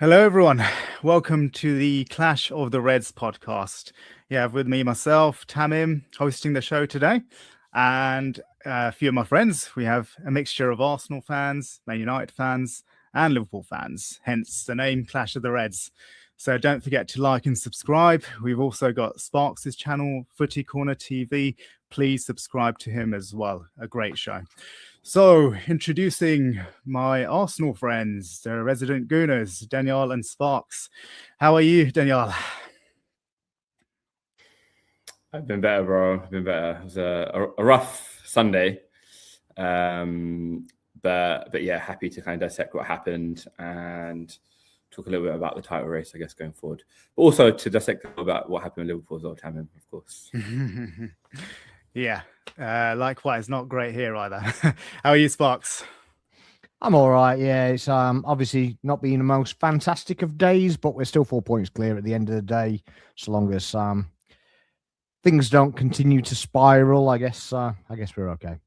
Hello, everyone. Welcome to the Clash of the Reds podcast. You have with me myself, Tamim, hosting the show today, and a few of my friends. We have a mixture of Arsenal fans, Man United fans, and Liverpool fans, hence the name Clash of the Reds. So don't forget to like and subscribe. We've also got sparx' channel, Footy Corner TV. Please subscribe to him as well. A great show. So, introducing my Arsenal friends, the resident Gooners, Daniel and sparx. How are you, Daniel? I've been better, bro. I've been better. It was a rough Sunday. But yeah, happy to kind of dissect what happened and talk a little bit about the title race, I guess, going forward. But also to dissect about what happened in Liverpool as well, Tamim, of course. Yeah, likewise, not great here either. How are you, sparx? I'm all right. Yeah, it's obviously not been the most fantastic of days, but we're still 4 points clear at the end of the day, so long as things don't continue to spiral. I guess we're okay.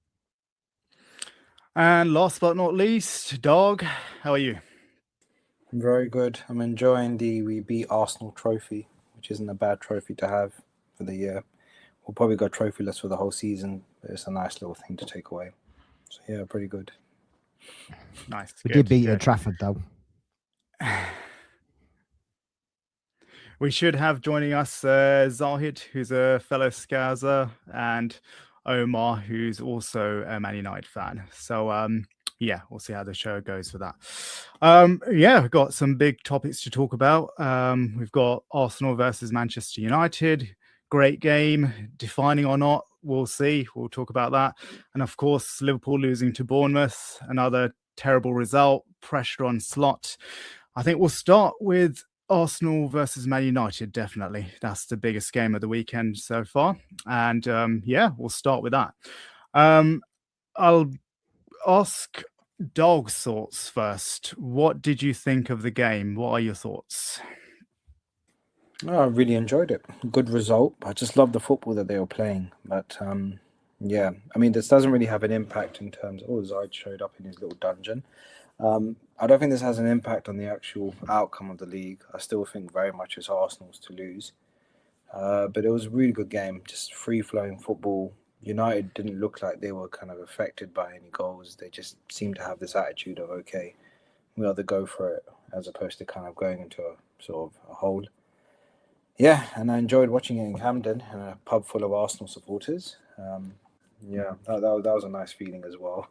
And last but not least, Dog, how are you? Very good. I'm enjoying the We Beat Arsenal trophy, which isn't a bad trophy to have for the year. We'll probably go trophyless for the whole season, but it's a nice little thing to take away. So yeah, pretty good. Nice. We did beat at Trafford, though. We should have joining us Zahid, who's a fellow Scouser, and Omar, who's also a Man United fan. So, yeah, we'll see how the show goes for that. Yeah, we've got some big topics to talk about. We've got Arsenal versus Manchester United. Great game, defining or not, we'll see. We'll talk about that. And of course, Liverpool losing to Bournemouth, another terrible result, pressure on Slot. I think we'll start with Arsenal versus Man United, definitely. That's the biggest game of the weekend so far. And yeah, we'll start with that. I'll ask Dog's thoughts first. What did you think of the game? What are your thoughts? Oh, I really enjoyed it. Good result. I just love the football that they were playing. But yeah, I mean, this doesn't really have an impact in terms of, Zaid showed up in his little dungeon. I don't think this has an impact on the actual outcome of the league. I still think very much it's Arsenal's to lose. But it was a really good game, just free-flowing football. United didn't look like they were kind of affected by any goals. They just seemed to have this attitude of, okay, we either go for it, as opposed to kind of going into a sort of a hole. Yeah, and I enjoyed watching it in Camden in a pub full of Arsenal supporters. Yeah, that was a nice feeling as well.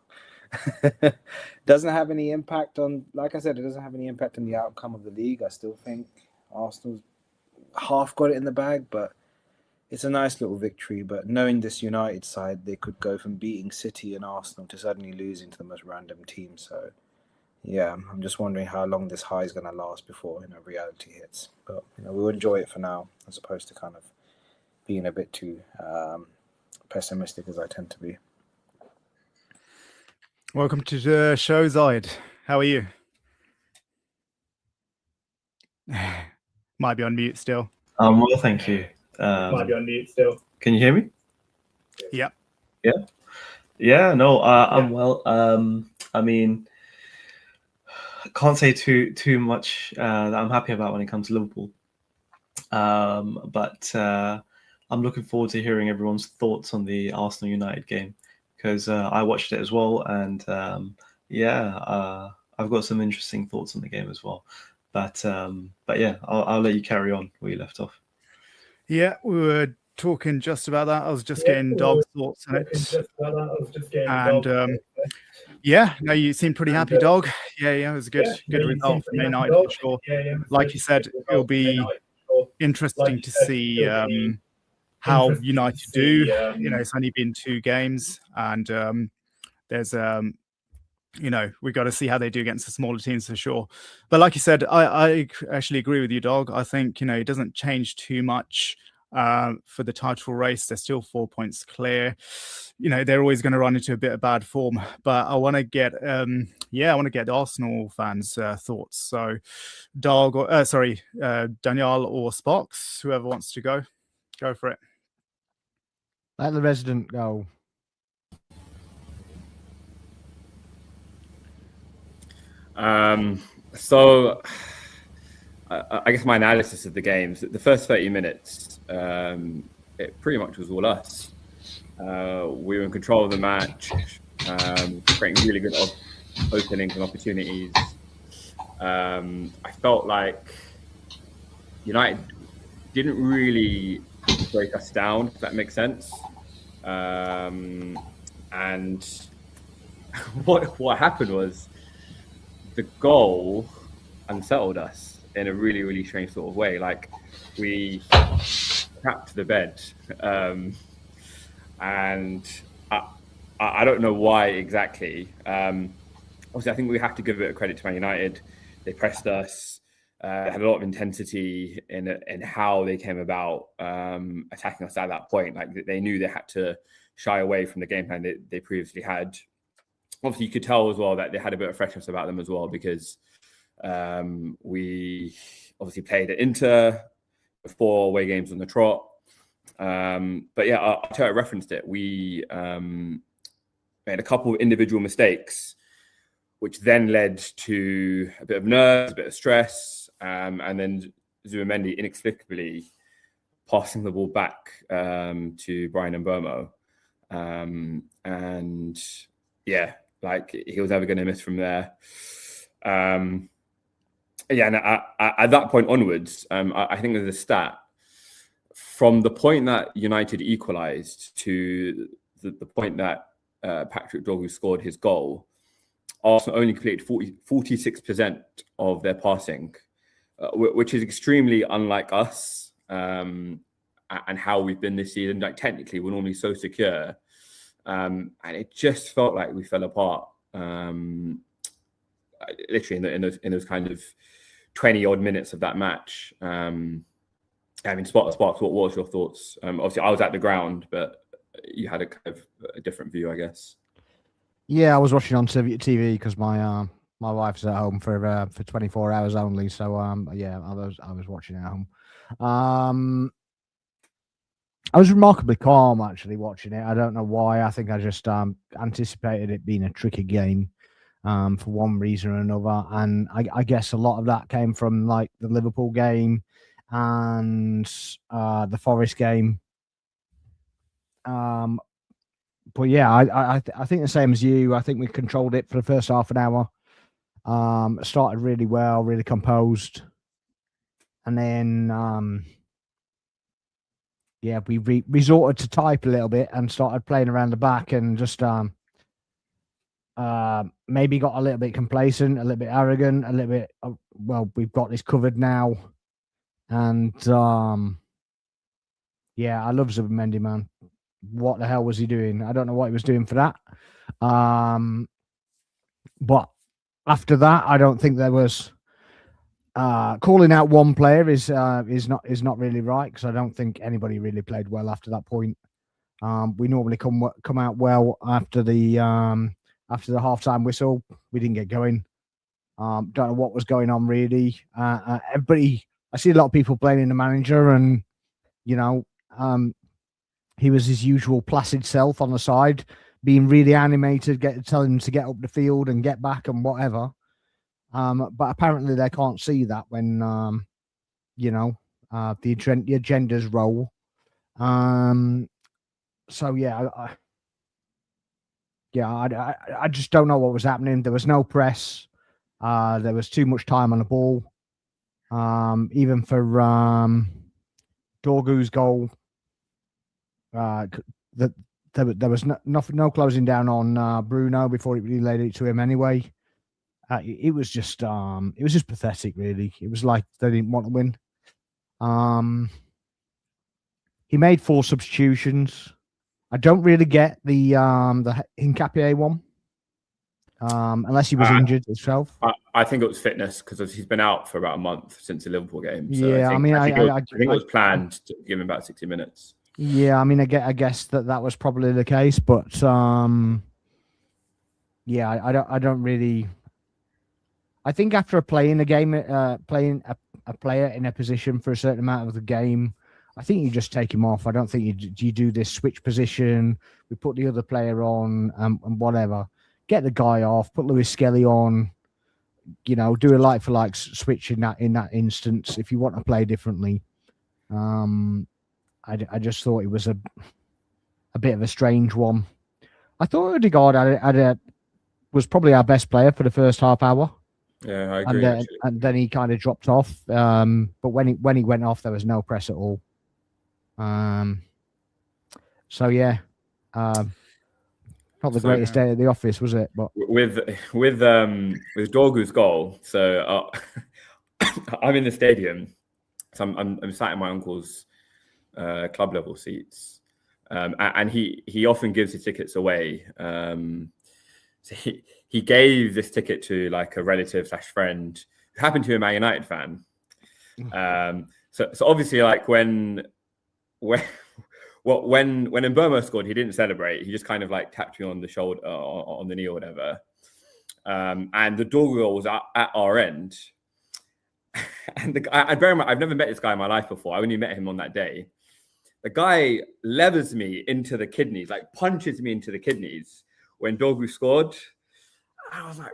Doesn't have any impact on, like I said, it doesn't have any impact on the outcome of the league. I still think Arsenal's half got it in the bag, but it's a nice little victory. But knowing this United side, they could go from beating City and Arsenal to suddenly losing to the most random team. So yeah, I'm just wondering how long this high is going to last before reality hits. But we'll enjoy it for now, as opposed to kind of being a bit too pessimistic as I tend to be. Welcome to the show, Zaid. How are you? Might be on mute still. Well, thank you. Might be on mute still. Can you hear me? Yep. Yeah. No, I'm well. I mean, can't say too much that I'm happy about when it comes to Liverpool. But I'm looking forward to hearing everyone's thoughts on the Arsenal United game, because I watched it as well, and I've got some interesting thoughts on the game as well. But yeah, I'll let you carry on where you left off. Yeah, we were talking just about that. I was just getting Dog's thoughts on it. And yeah, no, you seem pretty happy, Dog. Yeah, it was a good result for United for sure. Like you said, it'll be interesting to see how United do. It's only been 2 games, and there's we got to see how they do against the smaller teams for sure. But like you said, I actually agree with you, Dog. I think it doesn't change too much for the title race. They're still 4 points clear. They're always going to run into a bit of bad form. But I want to get Arsenal fans' thoughts. So, Dog, Daniel or sparx, whoever wants to go for it. Let the resident go. So I guess my analysis of the games, the first 30 minutes, it pretty much was all us. We were in control of the match, creating really good openings and opportunities. I felt like United didn't really break us down, if that makes sense. And what happened was the goal unsettled us in a really, really strange sort of way. Like, we crapped the bed. And I don't know why exactly. Obviously, I think we have to give a bit of credit to Man United. They pressed us, had a lot of intensity in how they came about attacking us at that point. Like, they knew they had to shy away from the game plan they previously had. Obviously, you could tell as well that they had a bit of freshness about them as well, because we obviously played at Inter, 4 away games on the trot. But yeah, Arteta referenced it. We made a couple of individual mistakes, which then led to a bit of nerves, a bit of stress, and then Zubimendi inexplicably passing the ball back to Brian Mbeumo. And yeah, like, he was never going to miss from there. And at that point onwards, I think there's a stat from the point that United equalised to the point that Patrick Dorgu scored his goal. Arsenal only completed 46% of their passing, which is extremely unlike us and how we've been this season. Like, technically, we're normally so secure, and it just felt like we fell apart. Literally in those kind of 20 odd minutes of that match. I mean, Sparks, what was your thoughts? Obviously, I was at the ground, but you had a kind of a different view, I guess. Yeah, I was watching on TV because my wife's at home for 24 hours only. So yeah, I was watching at home. I was remarkably calm actually watching it. I don't know why. I think I just anticipated it being a tricky game for one reason or another, and I guess a lot of that came from like the Liverpool game and the Forest game. But yeah, I think the same as you. I think we controlled it for the first half an hour. Started really well, really composed, and then yeah, we resorted to type a little bit and started playing around the back and just maybe got a little bit complacent, a little bit arrogant, a little bit. Well, we've got this covered now, and yeah, I love Zubimendi, man. What the hell was he doing? I don't know what he was doing for that. But after that, I don't think there was calling out one player is not really right, because I don't think anybody really played well after that point. We normally come out well after the halftime whistle. We didn't get going. Don't know what was going on really. Everybody, I see a lot of people blaming the manager, and you know, he was his usual placid self on the side, being really animated, telling him to get up the field and get back and whatever. But apparently they can't see that when, you know, the agendas roll. So yeah, I just don't know what was happening. There was no press. There was too much time on the ball. Even for Dorgu's goal, there was no closing down on Bruno before he really laid it to him anyway. It was just pathetic, really. It was like they didn't want to win. He made 4 substitutions. I don't really get the Hincapié one, unless he was injured himself. I think it was fitness, because he's been out for about a month since the Liverpool game. So yeah, I think it was planned to give him about 60 minutes. Yeah, I mean, I guess that was probably the case, but yeah, I don't really. I think after playing a game, playing a player in a position for a certain amount of the game, I think you just take him off. I don't think you do this switch position. We put the other player on and whatever. Get the guy off. Put Lewis Skelly on. do a like for like switch in that instance if you want to play differently. I just thought it was a bit of a strange one. I thought Odegaard was probably our best player for the first half hour. Yeah, I agree. And then he kind of dropped off. But when he went off, there was no press at all. So yeah, not the greatest day at the office, was it? But with Dorgu's goal, so I'm in the stadium, so I'm sat in my uncle's club level seats, and he often gives his tickets away. So he gave this ticket to like a relative / friend who happened to be a Man United fan. So obviously, like when Mbeumo scored, he didn't celebrate. He just kind of like tapped me on the shoulder, on the knee or whatever. And the Dorgu goal was at our end. And the guy, bear in mind, I've never met this guy in my life before. I only met him on that day. The guy levers me into the kidneys, like punches me into the kidneys when Dorgu scored. I was like,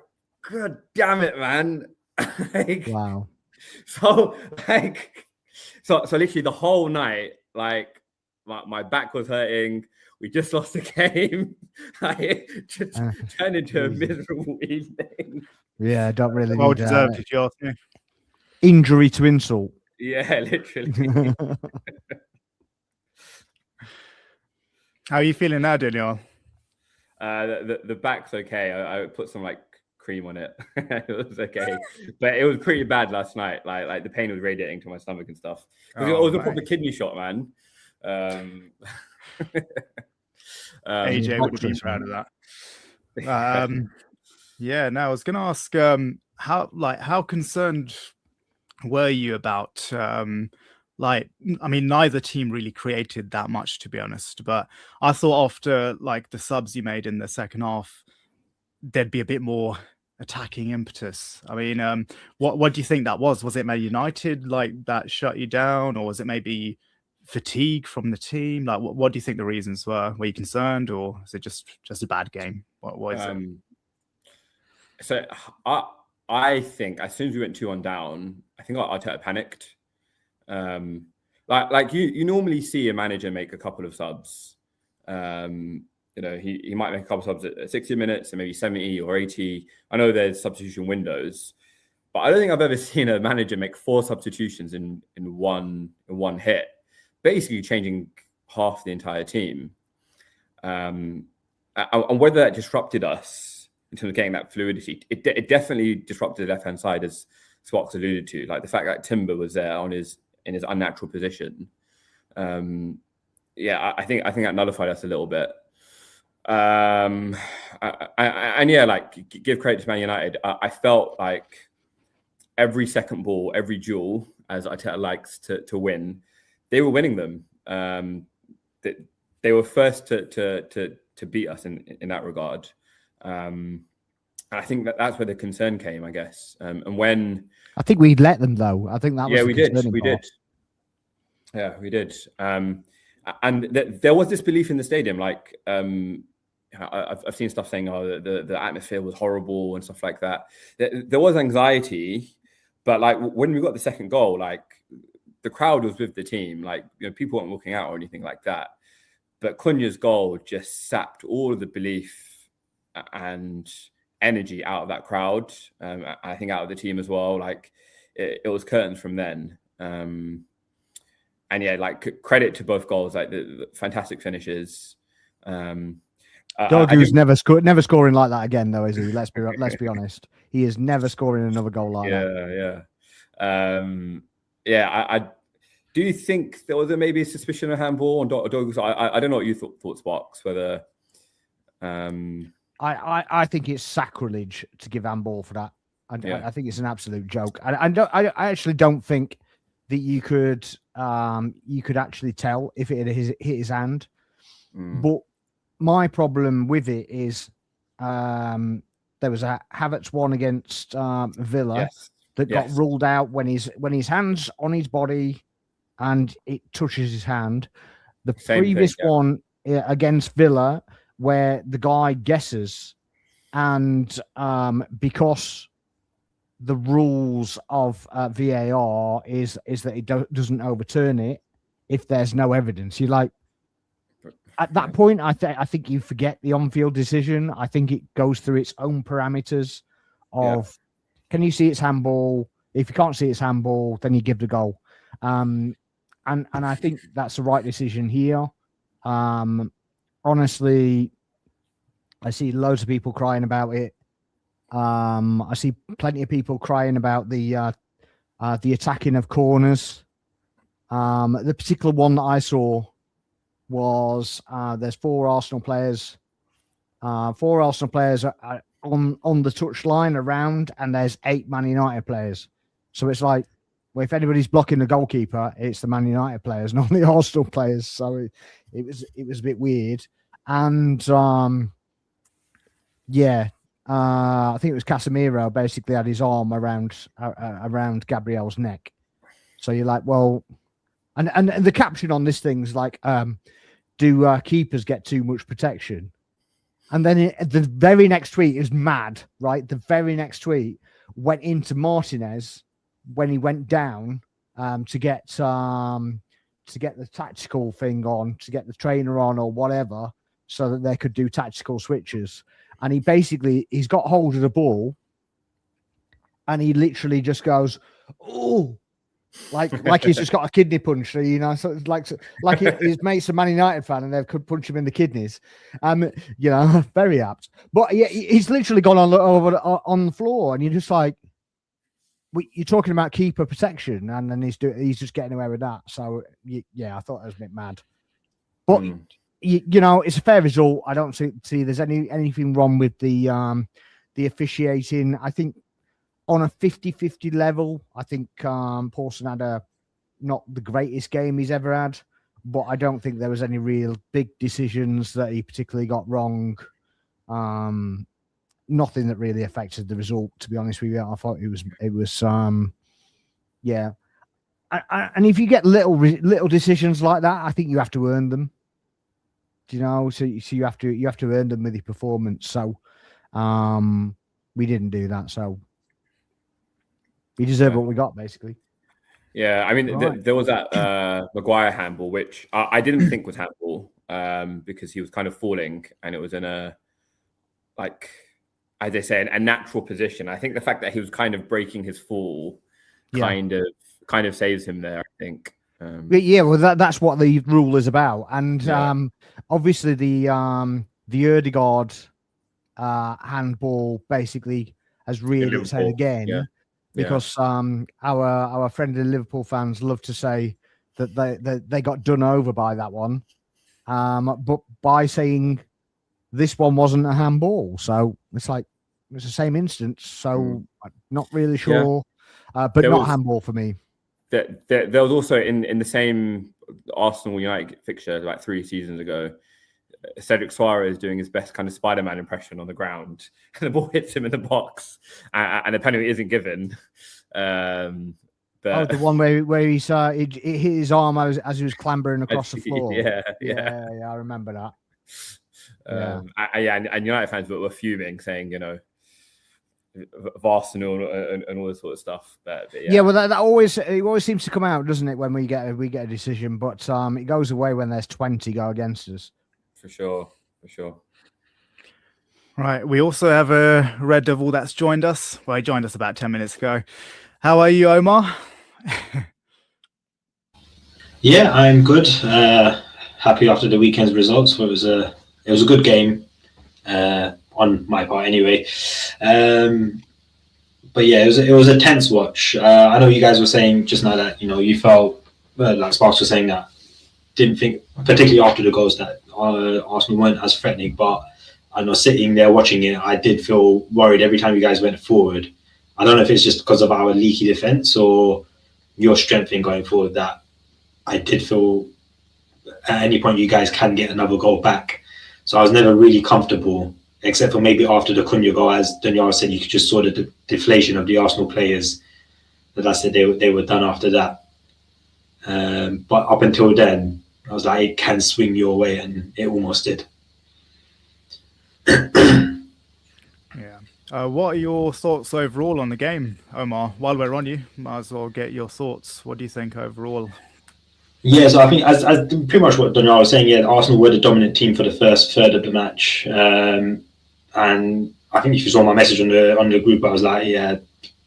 God damn it, man. Like, wow. So literally the whole night, like my back was hurting. We just lost the game. Like, just turned into a miserable evening. Yeah, don't really. Well deserved, if you ask me. Injury to insult. Yeah, literally. How are you feeling now, Daniel? The back's okay. I put some like cream on it. It was okay, but it was pretty bad last night. Like the pain was radiating to my stomach and stuff. It was a proper kidney shot, man. AJ would be proud of that. Yeah. Now I was going to ask, how concerned were you about? Neither team really created that much, to be honest. But I thought after like the subs you made in the second half, there'd be a bit more attacking impetus. I mean, what do you think that was? Was it Man United like that shut you down, or was it maybe fatigue from the team? Like, what do you think the reasons were? Were you concerned, or is it just a bad game? What is it? So I think as soon as we went 2-1 down, I think Arteta panicked. Like you normally see a manager make a couple of subs. He might make a couple of subs at 60 minutes and maybe 70 or 80. I know there's substitution windows, but I don't think I've ever seen a manager make 4 substitutions in one hit, basically changing half the entire team. And whether that disrupted us in terms of getting that fluidity, it definitely disrupted the left-hand side, as sparx alluded to. Like the fact that Timber was there in his unnatural position. I think that nullified us a little bit. Give credit to Man United. I felt like every second ball, every duel, as Arteta likes to win, they were winning them. They were first to beat us in that regard. And I think that's where the concern came, I guess. And when I think we'd let them, though. I think that was we did. Yeah, we did. And there was this belief in the stadium, like I've seen stuff saying, the atmosphere was horrible and stuff like that. There was anxiety, but like when we got the second goal, like the crowd was with the team. Like people weren't walking out or anything like that. But Cunha's goal just sapped all of the belief and energy out of that crowd. I think out of the team as well. Like it was curtains from then. Credit to both goals, like the fantastic finishes. Dorgu's never scoring like that again, though, is he? Let's be honest. He is never scoring another goal like that. I do you think there was maybe a suspicion of handball on Dorgu? I don't know what you thought, sparx. Whether I think it's sacrilege to give handball for that. I think it's an absolute joke. I actually don't think that you could actually tell if it had hit his hand. But my problem with it is there was a Havertz one against Villa that got ruled out when his hand's on his body and it touches his hand. The previous one against Villa, where the guy guesses, and because the rules of VAR is that it doesn't overturn it if there's no evidence. You're like, at that point, I think you forget the on-field decision. I think it goes through its own parameters of, can you see it's handball? If you can't see it's handball, then you give the goal. And I think that's the right decision here. Honestly, I see loads of people crying about it. I see plenty of people crying about the attacking of corners. The particular one that I saw was there's four Arsenal players are on the touchline around, and there's 8 Man United players. So it's like, well, if anybody's blocking the goalkeeper, it's the Man United players, not the Arsenal players. So it was a bit weird. And I think it was Casemiro basically had his arm around Gabriel's neck. So you're like, well, and the caption on this thing's like, do keepers get too much protection? And then the very next tweet is mad, right? The very next tweet went into Martinez when he went down to get the tactical thing on, to get the trainer on or whatever, so that they could do tactical switches. And he's got hold of the ball, and he literally just goes, "Oh," like he's just got a kidney punch, you know. So it's like his mate's a Man United fan, and they could punch him in the kidneys. You know, very apt. But yeah, he's literally gone on the floor, and you're just like, you're talking about keeper protection, and then he's just getting away with that. So yeah, I thought that was a bit mad. But you know, it's a fair result. I don't see there's anything wrong with the officiating. I think on a 50-50 level, I think Paulson had not the greatest game he's ever had, but I don't think there was any real big decisions that he particularly got wrong. Nothing that really affected the result, to be honest with you. I thought it was yeah. And if you get little decisions like that, I think you have to earn them. Do you know? So you have to earn them with your performance. So we didn't do that. So we deserve what we got, basically. Yeah, I mean, there was that Maguire handball, which I didn't think was handball because he was kind of falling, and it was in a, like, as they say, a natural position. I think the fact that he was kind of breaking his fall kind of saves him there, I think. Well, that's what the rule is about. And obviously the Ødegaard handball basically has reared its head again. Yeah. Because our friendly Liverpool fans love to say that they got done over by that one, but by saying this one wasn't a handball, so it's like it's the same instance. So I'm not really sure, but there not handball for me. There was also in the same Arsenal United fixture like 3 seasons ago, Cedric Suarez doing his best kind of Spider-Man impression on the ground, and the ball hits him in the box, and the penalty isn't given. But the one where he saw it hit his arm as he was clambering across the floor. Yeah, I remember that. And United fans were fuming, saying, you know, of Arsenal and all this sort of stuff. But well, that always seems to come out, doesn't it, when we get a decision? But it goes away when there's 20 go against us. For sure. Right. We also have a Red Devil that's joined us. Well, he joined us about 10 minutes ago. How are you, Omar? Yeah, I'm good. Happy after the weekend's results. It was a good game on my part, anyway. But yeah, it was a tense watch. I know you guys were saying just now that, you know, you felt like sparx was saying that didn't think, particularly after the goals, that Arsenal weren't as threatening. But I know sitting there watching it, I did feel worried every time you guys went forward. I don't know if it's just because of our leaky defence or your strength in going forward, that I did feel at any point you guys can get another goal back. So I was never really comfortable, except for maybe after the Cunha goal, as Daniel said, you could just saw the deflation of the Arsenal players. But I said they were done after that. But up until then, I was like, it can swing your way, and it almost did. Yeah. What are your thoughts overall on the game, Omar? While we're on you, might as well get your thoughts. What do you think overall? Yeah, so I think as pretty much what Daniel was saying, yeah, Arsenal were the dominant team for the first third of the match, and I think if you saw my message on the group, I was like, yeah,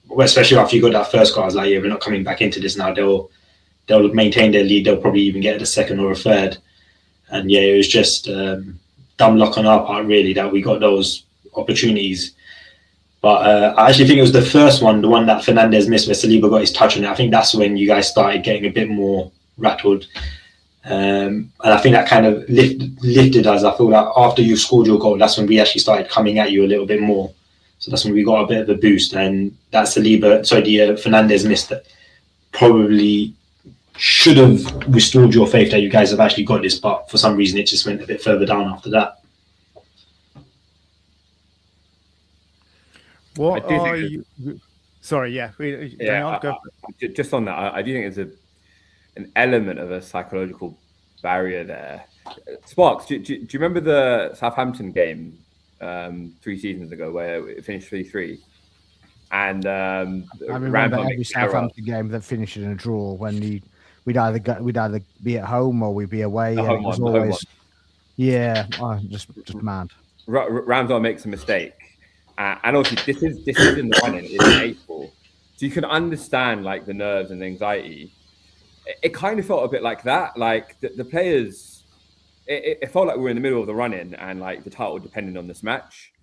well, especially after you got that first goal, I was like, yeah, we're not coming back into this now. They'll maintain their lead. They'll probably even get a second or a third, and yeah, it was just dumb luck on our part really that we got those opportunities. But I actually think it was the first one, the one that Fernandes missed where Saliba got his touch on it. I think that's when you guys started getting a bit more rattled. And I think that kind of lifted us. I feel like after you scored your goal, that's when we actually started coming at you a little bit more. So that's when we got a bit of a boost. And that Fernandes missed that probably should have restored your faith that you guys have actually got this. But for some reason, it just went a bit further down after that. What are you? Sorry, yeah. Just on that, I do think there's an element of a psychological barrier there. sparx, do you remember the Southampton game 3 seasons ago where it finished 3-3? And I remember every Southampton game that finished in a draw when we'd either be at home or we'd be away. And it was always, just mad. Ramsdale makes a mistake. And obviously, this is in the running. It's in April, so you can understand like the nerves and the anxiety. It kind of felt a bit like that. Like the players, it felt like we were in the middle of the run-in, and like the title depended on this match.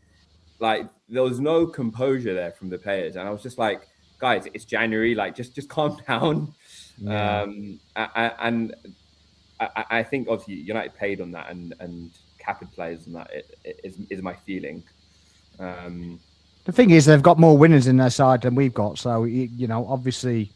Like there was no composure there from the players, and I was just like, guys, it's January. Like just calm down. Yeah. And I think obviously United played on that and capitalized on that. It is my feeling. The thing is, they've got more winners in their side than we've got, so you know, obviously,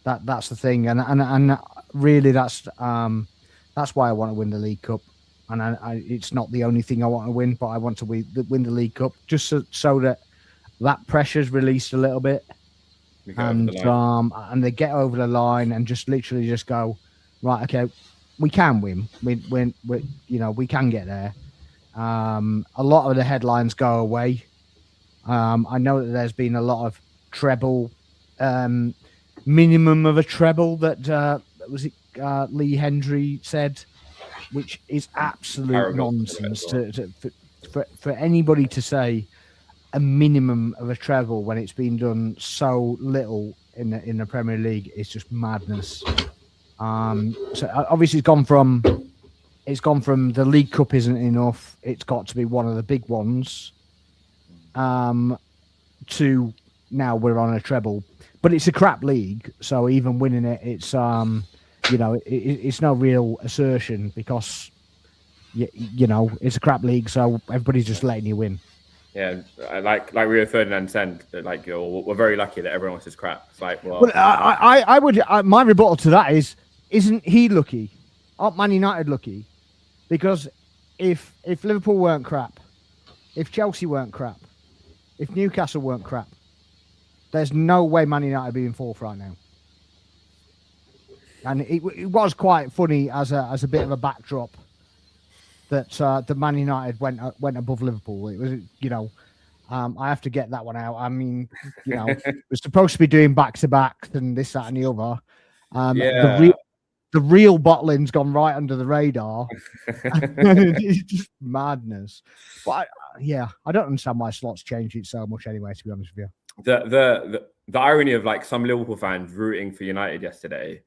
that's the thing, and really, that's why I want to win the League Cup, and it's not the only thing I want to win, but I want to win the League Cup just so that pressure's released a little bit, and they get over the line and just literally just go, right, okay, we can win, we can get there. A lot of the headlines go away. I know that there's been a lot of treble, minimum of a treble that Lee Hendry said, which is absolute nonsense. For anybody to say a minimum of a treble when it's been done so little in the Premier League is just madness. So obviously it's gone from the League Cup isn't enough. It's got to be one of the big ones. To now we're on a treble, but it's a crap league. So even winning it, it's it's no real assertion because it's a crap league. So everybody's just letting you win. Yeah, like Rio Ferdinand said, like we're very lucky that everyone else is crap. It's like, well, I would. My rebuttal to that is, isn't he lucky? Aren't Man United lucky? Because if Liverpool weren't crap, if Chelsea weren't crap, if Newcastle weren't crap, there's no way Man United would be in fourth right now. And it was quite funny as a bit of a backdrop that the Man United went above Liverpool. It was, I have to get that one out. I mean, we're supposed to be doing back-to-back and this, that, and the other. The real bottling's gone right under the radar. It's just madness. But I don't understand why slots changed it so much anyway, to be honest with you. The irony of like some Liverpool fans rooting for United yesterday.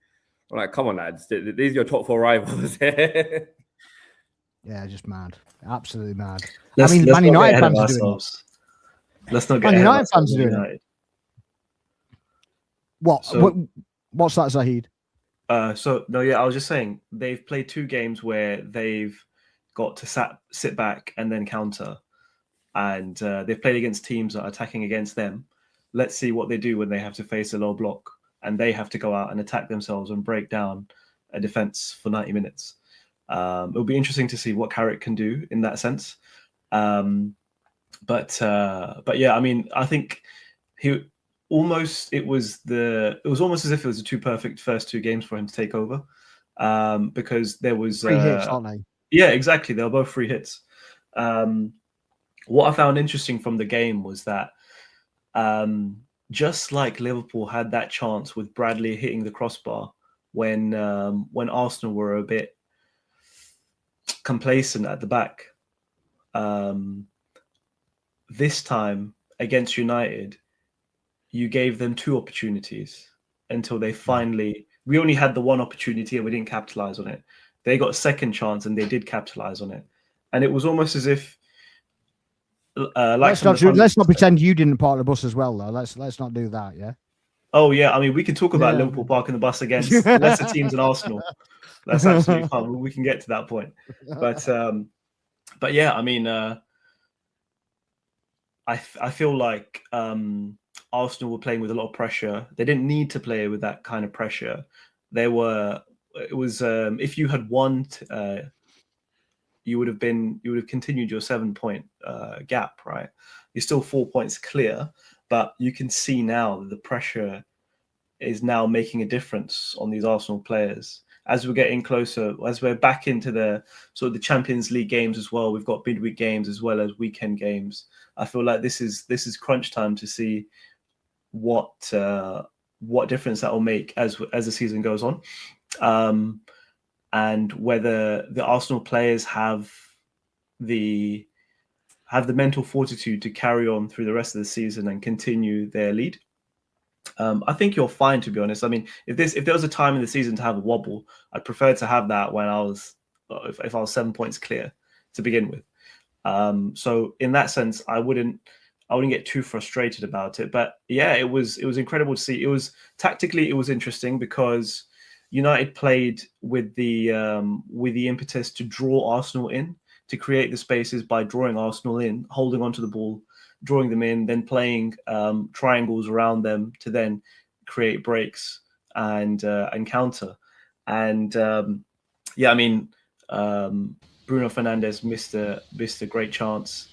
I'm like, come on, lads. These are your top 4 rivals. Yeah, just mad. Absolutely mad. Man United fans are doing it. Let's not get Man United fans are doing it. What's that, Zahid? I was just saying they've played 2 games where they've got to sit back and then counter, and they've played against teams that are attacking against them. Let's see what they do when they have to face a low block and they have to go out and attack themselves and break down a defense for 90 minutes. It'll be interesting to see what Carrick can do in that sense. But yeah, I mean, I think it was almost as if it was the 2 perfect first 2 games for him to take over, because there was 3 hits, aren't they? Yeah, exactly. They were both 3 hits. what I found interesting from the game was that just like Liverpool had that chance with Bradley hitting the crossbar when Arsenal were a bit complacent at the back. This time against United, you gave them 2 opportunities until they finally. We only had the 1 opportunity and we didn't capitalize on it. They got a second chance and they did capitalize on it, and it was almost as if. Let's not pretend you didn't park the bus as well, though. Let's not do that. Yeah. Oh yeah, I mean we can talk about Liverpool parking the bus against lesser teams than Arsenal. That's absolutely fine. We can get to that point, but yeah, I mean, I feel like Arsenal were playing with a lot of pressure. They didn't need to play with that kind of pressure. It was if you had won. You would have continued your 7-point gap, right? You're still 4 points clear, but you can see now that the pressure is now making a difference on these Arsenal players. As we're getting closer, as we're back into the sort of the Champions League games as well, we've got midweek games as well as weekend games. I feel like this is crunch time to see what difference that will make as the season goes on. And whether the Arsenal players have the mental fortitude to carry on through the rest of the season and continue their lead. I think you're fine, to be honest. I mean, if there was a time in the season to have a wobble, I'd prefer to have that when if I was 7 points clear to begin with. So in that sense, I wouldn't get too frustrated about it. But yeah, it was incredible to see. It was tactically, it was interesting because United played with the impetus to draw Arsenal in, to create the spaces by drawing Arsenal in, holding onto the ball, drawing them in, then playing triangles around them to then create breaks and counter. And yeah, I mean, Bruno Fernandes missed a great chance.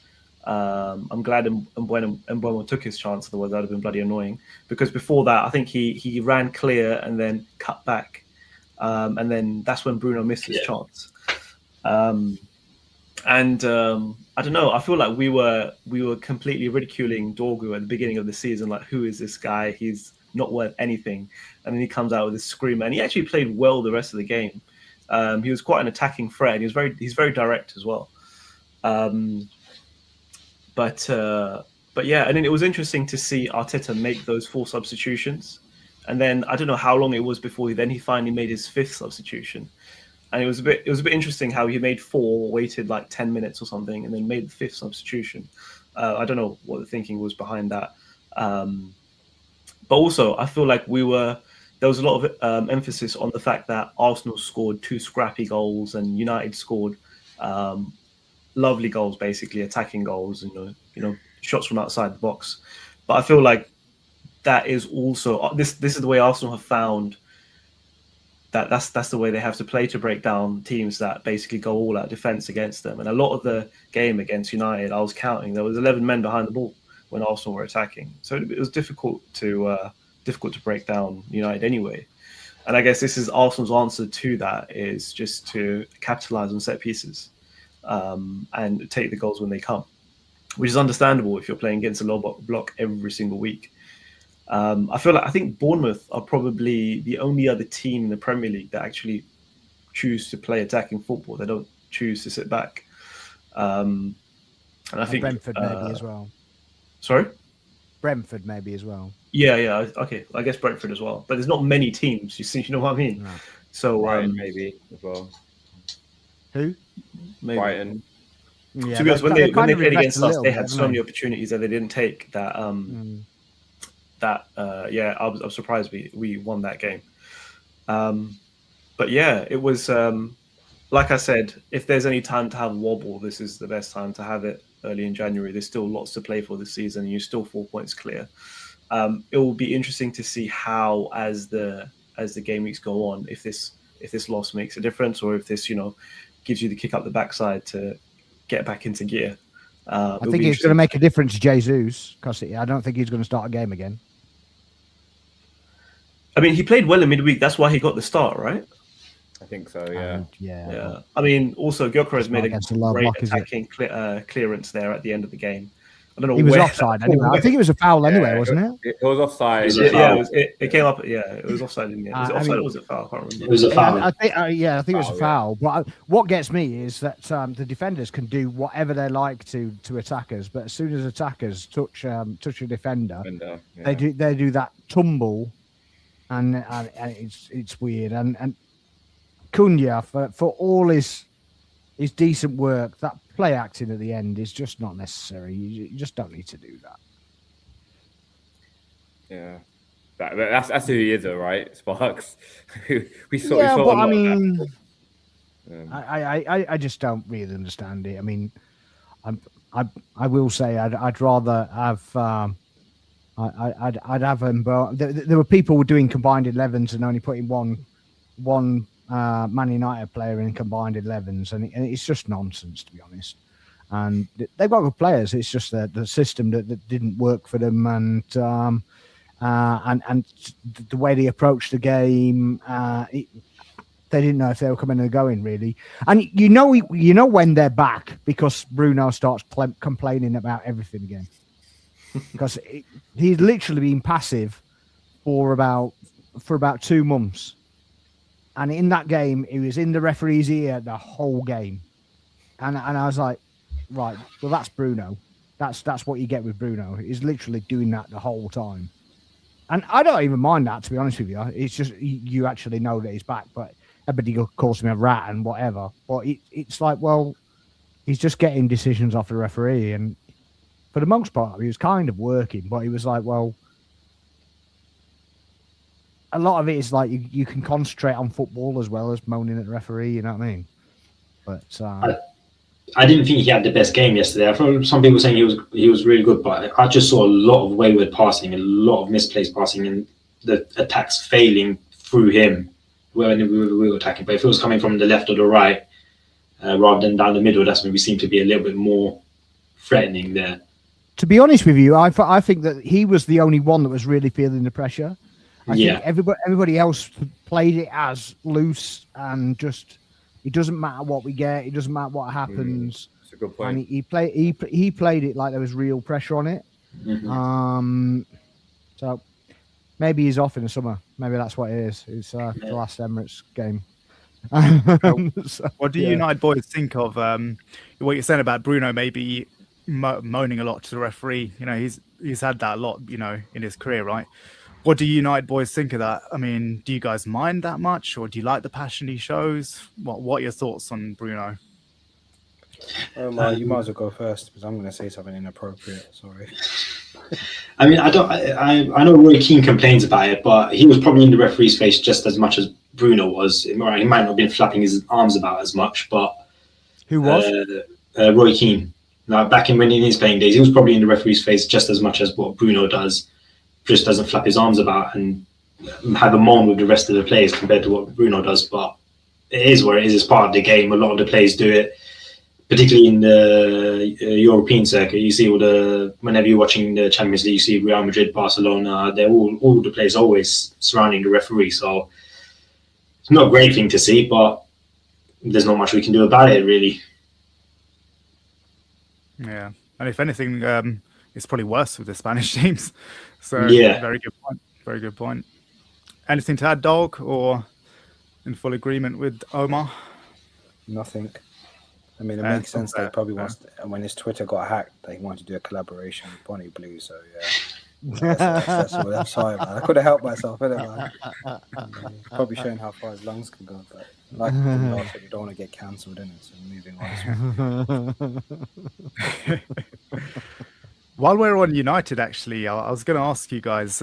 I'm glad Mbeumo took his chance, otherwise that would have been bloody annoying. Because before that, I think he ran clear and then cut back. And then that's when Bruno missed his chance. I don't know. I feel like we were completely ridiculing Dorgu at the beginning of the season. Like, who is this guy? He's not worth anything. And then he comes out with this screamer, and he actually played well the rest of the game. He was quite an attacking threat. He's very direct as well. But yeah, and then it was interesting to see Arteta make those 4 substitutions. And then I don't know how long it was before he finally made his 5th substitution. And it was a bit interesting how he made 4, waited like 10 minutes or something, and then made the 5th substitution. I don't know what the thinking was behind that. But also, I feel like there was a lot of emphasis on the fact that Arsenal scored 2 scrappy goals and United scored lovely goals, basically attacking goals, and you know shots from outside the box. But I feel like that is also this is the way Arsenal have found that's the way they have to play to break down teams that basically go all out defense against them. And a lot of the game against United, I was counting, there was 11 men behind the ball when Arsenal were attacking, so it was difficult to break down United anyway. And I guess this is Arsenal's answer to that, is just to capitalize on set pieces and take the goals when they come, which is understandable if you're playing against a low block every single week. I think Bournemouth are probably the only other team in the Premier League that actually choose to play attacking football. They don't choose to sit back. And I think Brentford maybe as well. Sorry? Brentford maybe as well. Yeah. Okay, I guess Brentford as well. But there's not many teams. You know what I mean? No. So Brighton maybe as well. Who? Maybe. Brighton. Yeah, to be honest, when they played against us, they had so many opportunities that they didn't take. That I was surprised we won that game. But yeah, it was like I said, if there's any time to have a wobble, this is the best time to have it early in January. There's still lots to play for this season, and you're still 4 points clear. It will be interesting to see how, as the game weeks go on, if this loss makes a difference, or if this gives you the kick up the backside to get back into gear. I think it's going to make a difference, Jesus, because I don't think he's going to start a game again. I mean, he played well in midweek. That's why he got the start, right? I think so. Yeah. And, Yeah. I mean, also Gyökeres made against the a low great block, is it? attacking clearance there at the end of the game. I don't know. He was where offside anyway. I think it was a foul anyway, wasn't it? It was offside. It was a Yeah, foul. it came up. Yeah, it was offside in the end. Was it I offside mean- or was it foul? I can't remember. It was a foul. I think, I think it was a Foul, foul. But what gets me is that the defenders can do whatever they like to attackers, but as soon as attackers touch a defender, And, they do that tumble, and it's weird. And Cunha, for all his decent work, that play acting at the end is just not necessary. You just don't need to do that. Yeah. That's who he is, though, right? sparx. we saw. Yeah, we saw but a lot I of mean, that. I just don't really understand it. I mean, I will say I'd rather have I'd have him. But there were people doing combined 11s and only putting one Man United player in combined 11s, and it's just nonsense, to be honest. And they've got good players. It's just the system that didn't work for them, and the way they approached the game, they didn't know if they were coming or going, really. And you know when they're back, because Bruno starts complaining about everything again, because he's literally been passive for about 2 months. And in that game, he was in the referee's ear the whole game. And I was like, right, well, that's Bruno. That's what you get with Bruno. He's literally doing that the whole time. And I don't even mind that, to be honest with you. It's just you actually know that he's back. But everybody calls him a rat and whatever. But it's like, well, he's just getting decisions off the referee. And for the most part, he was kind of working. But he was like, well, a lot of it is like you can concentrate on football as well as moaning at the referee. You know what I mean? But I didn't think he had the best game yesterday. I thought some people saying he was really good, but I just saw a lot of wayward passing, a lot of misplaced passing, and the attacks failing through him when we were attacking. But if it was coming from the left or the right, rather than down the middle, that's when we seem to be a little bit more threatening there. To be honest with you, I think that he was the only one that was really feeling the pressure. I think everybody else played it as loose and just. It doesn't matter what we get. It doesn't matter what happens. That's a good point. And he played it like there was real pressure on it. Mm-hmm. So maybe he's off in the summer. Maybe that's what it is. It's the last Emirates game. So, what do United boys think of what you're saying about Bruno maybe moaning a lot to the referee? You know, he's had that a lot, you know, in his career, right? What do United boys think of that? I mean, do you guys mind that much, or do you like the passion he shows? What are your thoughts on Bruno? You might as well go first, because I'm going to say something inappropriate. Sorry. I mean, I know Roy Keane complains about it, but he was probably in the referee's face just as much as Bruno was. He might not have been flapping his arms about as much, but Who was? Roy Keane. Now, back in his playing days, he was probably in the referee's face just as much as what Bruno does. Just doesn't flap his arms about and have a moan with the rest of the players compared to what Bruno does. But it is what it is. It's part of the game. A lot of the players do it, particularly in the European circuit. You see whenever you're watching the Champions League, you see Real Madrid, Barcelona. They're all the players always surrounding the referee. So it's not a great thing to see, but there's not much we can do about it, really. Yeah, and if anything, it's probably worse with the Spanish teams. So Yeah. Very good point. Very good point. Anything to add, Dog, or in full agreement with Omar? Nothing. I mean, it makes sense that he probably wants to, when his Twitter got hacked, they wanted to do a collaboration with Bonnie Blue. So yeah, that's what I'm sorry, man. I could have helped myself, innit, man? Probably showing how far his lungs can go, but like you don't want to get cancelled, innit? So moving on. While we're on United, actually, I was going to ask you guys,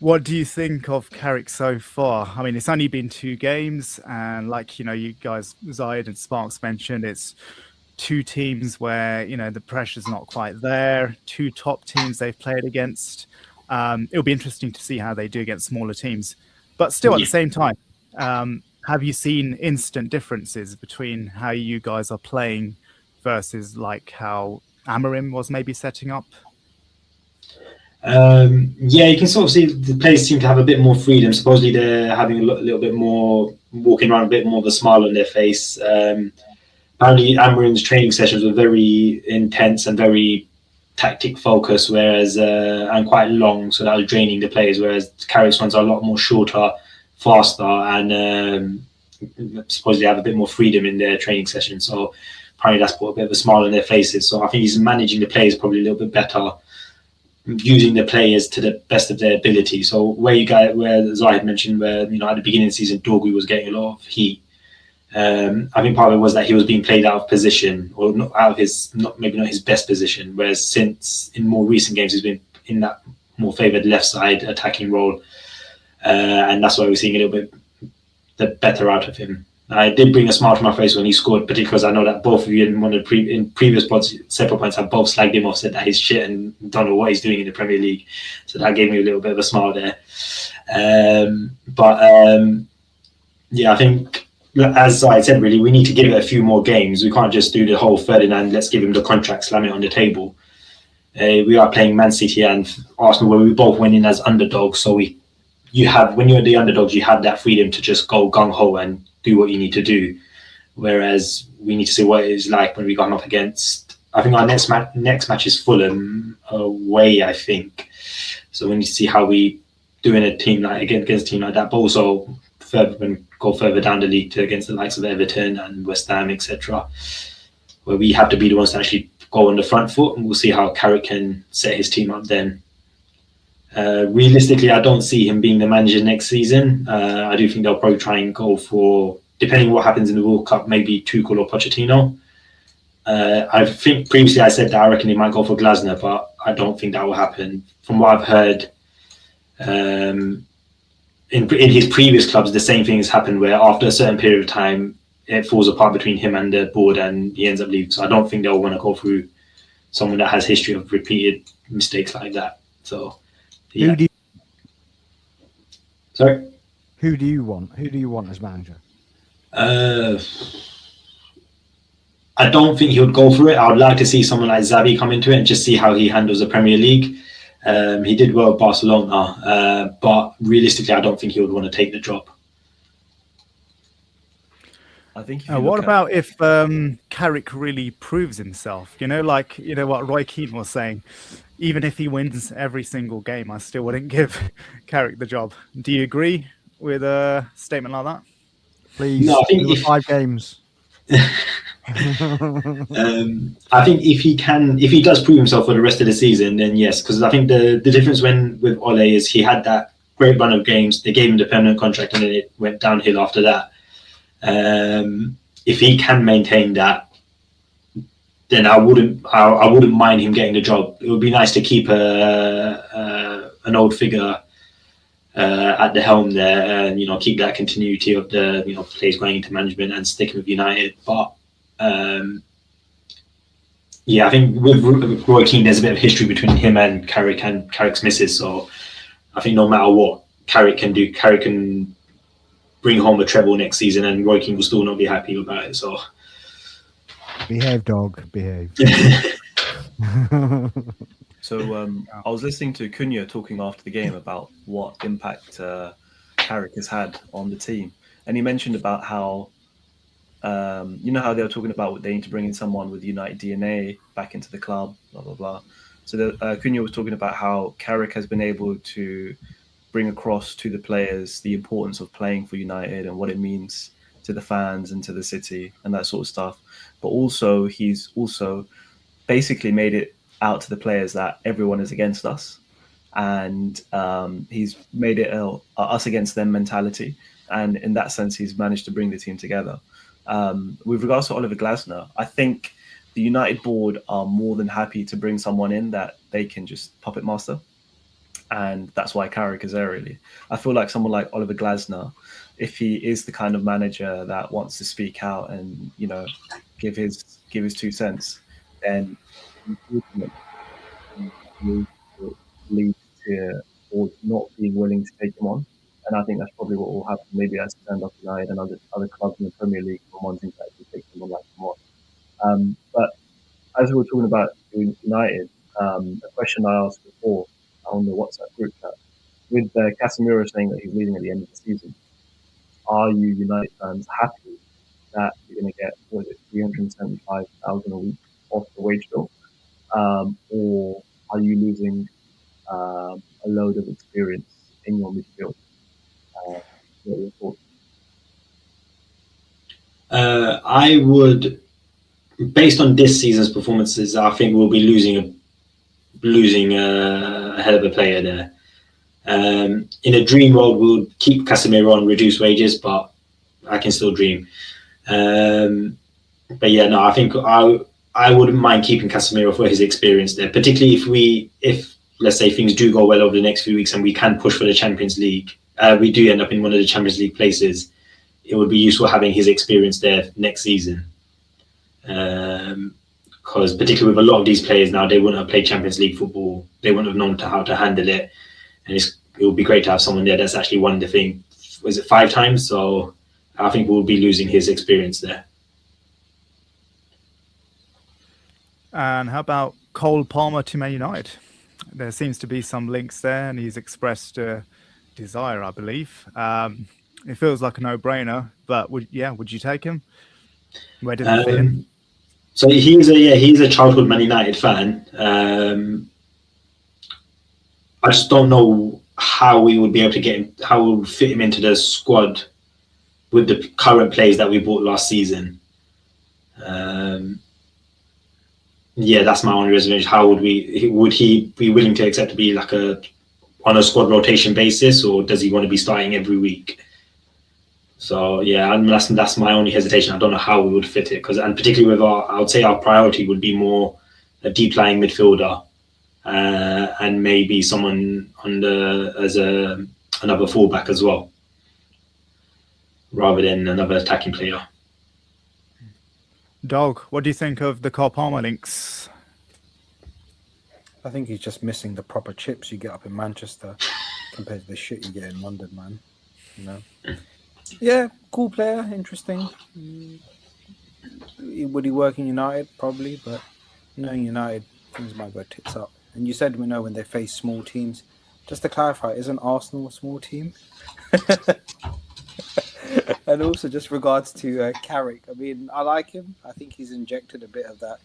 what do you think of Carrick so far? I mean, it's only been 2 games, and like, you know, you guys, Zayed and sparx mentioned, it's 2 teams where, you know, the pressure's not quite there, 2 top teams they've played against. It'll be interesting to see how they do against smaller teams. But still, at the same time, have you seen instant differences between how you guys are playing versus like how Amorim was maybe setting up? Yeah, you can sort of see the players seem to have a bit more freedom. Supposedly they're having a little bit more walking around a bit more of a smile on their face. Apparently, Amarim's training sessions were very intense and very tactic focused, whereas and quite long, so that was draining the players. Whereas Carrick's ones are a lot more shorter, faster, and supposedly have a bit more freedom in their training session. So apparently that's put a bit of a smile on their faces. So I think he's managing the players probably a little bit better, using the players to the best of their ability. So where Zahid mentioned, where at the beginning of the season, Dorgu was getting a lot of heat. I think part of it was that he was being played out of position, or not out of his, maybe not his best position. Whereas since in more recent games, he's been in that more favoured left side attacking role, and that's why we're seeing a little bit the better out of him. I did bring a smile to my face when he scored, particularly because I know that both of you in previous pods, separate points, have both slagged him off, said that he's shit and don't know what he's doing in the Premier League. So that gave me a little bit of a smile there. Yeah, I think, as I said, really, we need to give it a few more games. We can't just do the whole Ferdinand, let's give him the contract, slam it on the table. We are playing Man City and Arsenal, where we both went in as underdogs. So when you're the underdogs, you have that freedom to just go gung-ho and do what you need to do. Whereas we need to see what it is like when we come up against, I think our next match is Fulham away, I think. So we need to see how we do in a team against a team like that, but also go further down the league against the likes of Everton and West Ham, etc., where we have to be the ones to actually go on the front foot, and we'll see how Carrick can set his team up then. Realistically, I don't see him being the manager next season. I do think they'll probably try and go for, depending on what happens in the World Cup, maybe Tuchel or Pochettino. I think previously I said that I reckon he might go for Glasner, but I don't think that will happen. From what I've heard, in his previous clubs, the same thing has happened, where after a certain period of time, it falls apart between him and the board and he ends up leaving. So I don't think they'll want to go through someone that has history of repeated mistakes like that. So, yeah. Who do you want as manager? I don't think he would go for it. I would like to see someone like Xavi come into it and just see how he handles the Premier League. He did well at Barcelona, but realistically, I don't think he would want to take the job. I think. What about if Carrick really proves himself? Like what Roy Keane was saying. Even if he wins every single game, I still wouldn't give Carrick the job. Do you agree with a statement like that? Please, no, I think 5 games. I think if he does prove himself for the rest of the season, then yes, because I think the difference with Ole is he had that great run of games. They gave him the permanent contract, and then it went downhill after that. If he can maintain that, then I wouldn't mind him getting the job. It would be nice to keep an old figure at the helm there, and keep that continuity of the players going into management and sticking with United. But yeah, I think with Roy Keane, there's a bit of history between him and Carrick's misses. So I think no matter what Carrick can do, Carrick can bring home a treble next season, and Roy Keane will still not be happy about it. So behave, dog, behave. So I was listening to Cunha talking after the game about what impact Carrick has had on the team, and he mentioned about how how they were talking about they need to bring in someone with United DNA back into the club, blah blah blah. So Cunha was talking about how Carrick has been able to bring across to the players the importance of playing for United and what it means to the fans and to the city and that sort of stuff. But also he's also basically made it out to the players that everyone is against us, and he's made it a us against them mentality, and in that sense he's managed to bring the team together. With regards to Oliver Glasner, I think the United board are more than happy to bring someone in that they can just puppet master, and that's why Carrick is there. Really, I feel like someone like Oliver Glasner, if he is the kind of manager that wants to speak out and give his 2 cents, then lead to or not being willing to take him on. And I think that's probably what will happen. Maybe that's Stand Up United and other clubs in the Premier League from wanting to actually take someone like him on. But as we were talking about United, a question I asked before on the WhatsApp group chat, with Casemiro saying that he's leaving at the end of the season, are you United fans happy that you're going to get, what is it, 375,000 a week off the wage bill? Or are you losing a load of experience in your midfield? What are your thoughts? I would, based on this season's performances, I think we'll be losing a hell of a player there. In a dream world, we'll keep Casemiro on reduced wages, but I can still dream. But yeah, no, I think I wouldn't mind keeping Casemiro for his experience there, particularly if let's say things do go well over the next few weeks and we can push for the Champions League. We do end up in one of the Champions League places. It would be useful having his experience there next season. Because particularly with a lot of these players now, they wouldn't have played Champions League football. They wouldn't have known how to handle it. And it would be great to have someone there that's actually won the thing. Was it 5 times? So I think we'll be losing his experience there. And how about Cole Palmer to Man United? There seems to be some links there, and he's expressed a desire, I believe. It feels like a no-brainer, but would you take him? Where did he fit in? So he's a childhood Man United fan. I just don't know how we would be able to get him, how we would fit him into the squad with the current players that we bought last season. Yeah, that's my only reservation. How would he be willing to accept to be like on a squad rotation basis, or does he want to be starting every week? So yeah, and that's my only hesitation. I don't know how we would fit it, and particularly with I would say our priority would be more a deep lying midfielder, and maybe someone as another fullback as well, rather than another attacking player. Dog, what do you think of the Cole Palmer links? I think he's just missing the proper chips you get up in Manchester compared to the shit you get in London, man. You know? Yeah, cool player, interesting. Would he work in United? Probably, but knowing United, things might go tits up. And you said we know when they face small teams. Just to clarify, isn't Arsenal a small team? And also, just regards to Carrick, I mean, I like him. I think he's injected a bit of that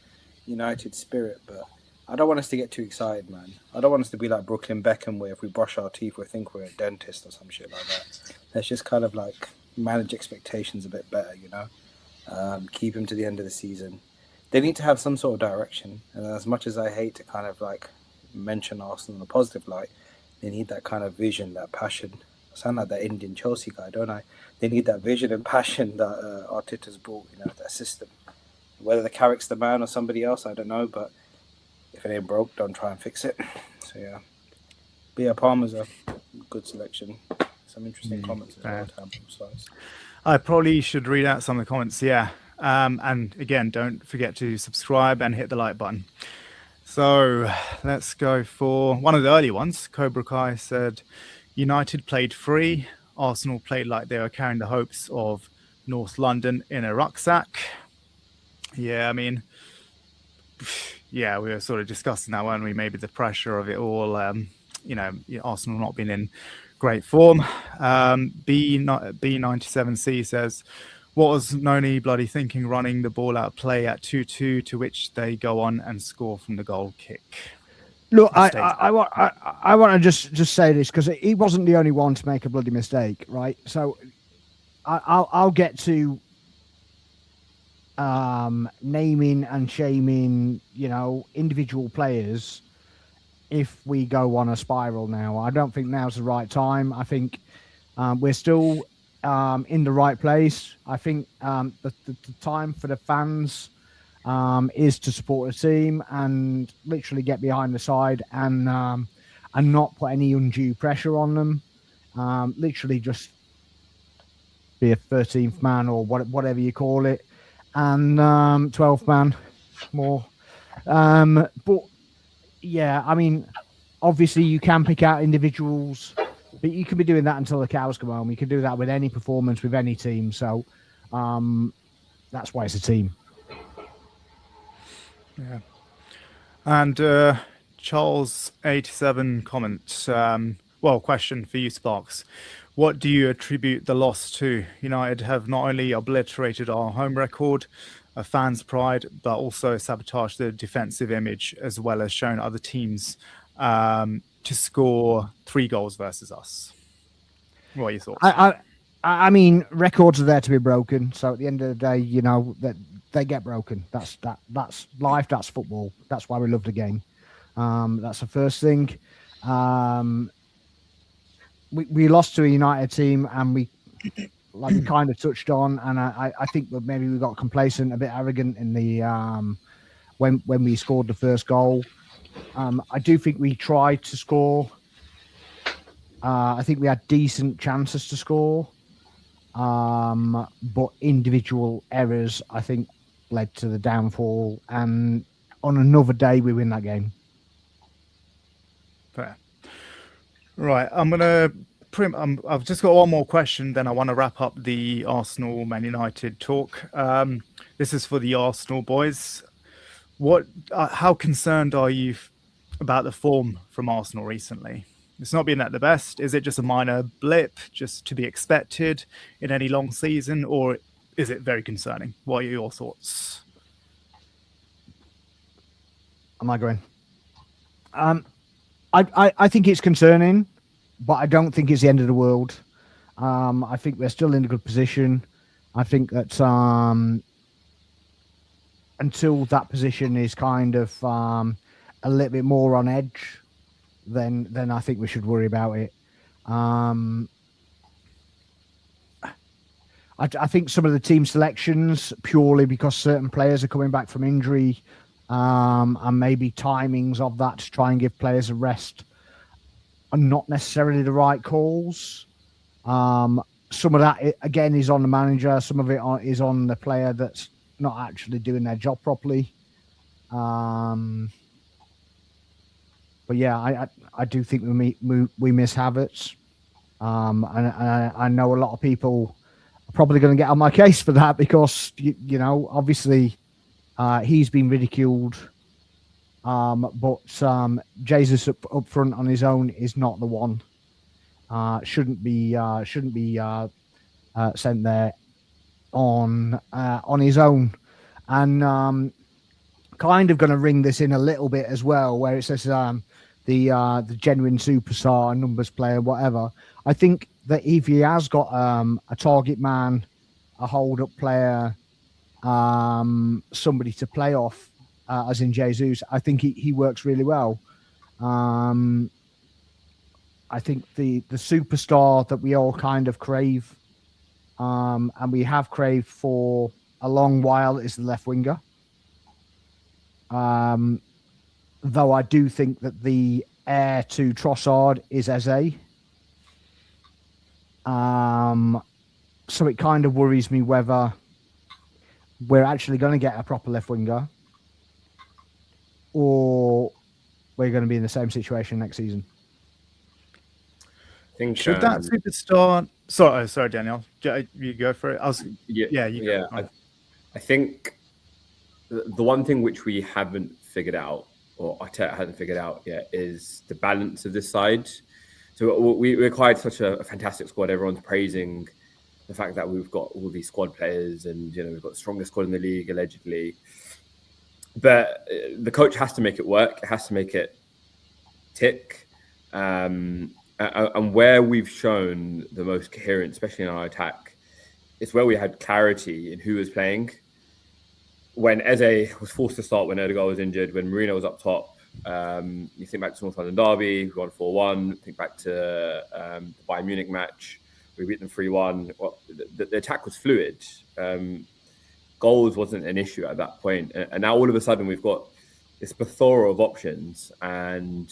United spirit, but I don't want us to get too excited, man. I don't want us to be like Brooklyn Beckham, where if we brush our teeth, we think we're a dentist or some shit like that. Let's just kind of like manage expectations a bit better, you know? Keep him to the end of the season. They need to have some sort of direction. And as much as I hate to kind of like mention Arsenal in a positive light, they need that kind of vision, that passion. I sound like that Indian Chelsea guy, don't I? They need that vision and passion that Arteta's brought, you know, that system. Whether the Carrick's the man or somebody else, I don't know, but if it ain't broke, don't try and fix it. So yeah. But yeah, Palmer's a good selection. Some interesting comments as well. I probably should read out some of the comments, yeah. And again, don't forget to subscribe and hit the like button. So let's go for one of the early ones. Cobra Kai said, United played free. Arsenal played like they were carrying the hopes of North London in a rucksack. Yeah, I mean, yeah, we were sort of discussing that, weren't we? Maybe the pressure of it all, Arsenal not being in great form. B97C says, what was Noni bloody thinking running the ball out play at 2-2, to which they go on and score from the goal kick? Look, I want to just say this, because he wasn't the only one to make a bloody mistake, right? So I'll get to naming and shaming, individual players if we go on a spiral now. I don't think now's the right time. I think we're still in the right place. I think the time for the fans is to support a team and literally get behind the side and not put any undue pressure on them. Literally just be a 13th man or whatever you call it, and 12th man more. But yeah, I mean, obviously you can pick out individuals, but you can be doing that until the cows come home. You can do that with any performance, with any team. So that's why it's a team. Yeah. And Charles 87 comments, question for you, sparx. What do you attribute the loss to? United have not only obliterated our home record, a fan's pride, but also sabotaged the defensive image, as well as shown other teams to score 3 goals versus us. What are your thoughts? I mean, records are there to be broken. So at the end of the day, that they get broken. That's life. That's football. That's why we love the game. That's the first thing. We lost to a United team, and we kind of touched on, and I think that maybe we got complacent, a bit arrogant in the when we scored the first goal. I do think we tried to score. I think we had decent chances to score, but individual errors, I think, led to the downfall. And on another day, we win that game. Fair. Right, I've just got one more question, then I want to wrap up the Arsenal Man United talk. This is for the Arsenal boys. How concerned are you about the form from Arsenal recently? It's not been at the best. Is it just a minor blip, just to be expected in any long season, or is it very concerning? What are your thoughts? Am I going? I think it's concerning, but I don't think it's the end of the world. I think we're still in a good position. I think that until that position is kind of a little bit more on edge, then I think we should worry about it. I think some of the team selections, purely because certain players are coming back from injury, and maybe timings of that to try and give players a rest, are not necessarily the right calls. Some of that, again, is on the manager. Some of it is on the player that's not actually doing their job properly. But yeah, I do think we miss Havertz. And I know a lot of people are probably going to get on my case for that because, obviously he's been ridiculed. But Jesus up front on his own is not the one. Shouldn't be sent there on his own. And kind of going to ring this in a little bit as well, where it says the genuine superstar, numbers player, whatever. I think that if he has got a target man, a hold up player, somebody to play off, as in Jesus, I think he works really well. I think the superstar that we all kind of crave, and we have craved for a long while, is the left winger. Though I do think that the heir to Trossard is Eze. So it kind of worries me whether we're actually going to get a proper left winger, or we're going to be in the same situation next season. I think should that superstar? Sorry, Daniel. You go for it. I think the one thing which we haven't figured out, or Arteta hasn't figured out yet, is the balance of this side. So we acquired such a fantastic squad. Everyone's praising the fact that we've got all these squad players, and we've got the strongest squad in the league allegedly. But the coach has to make it work. It has to make it tick. And where we've shown the most coherence, especially in our attack, it's where we had clarity in who was playing. When Eze was forced to start when Odegaard was injured, when Mourinho was up top, you think back to North London Derby, we won 4-1. Think back to the Bayern Munich match, we beat them 3-1. Well, the attack was fluid. Goals wasn't an issue at that point. And now all of a sudden we've got this plethora of options, and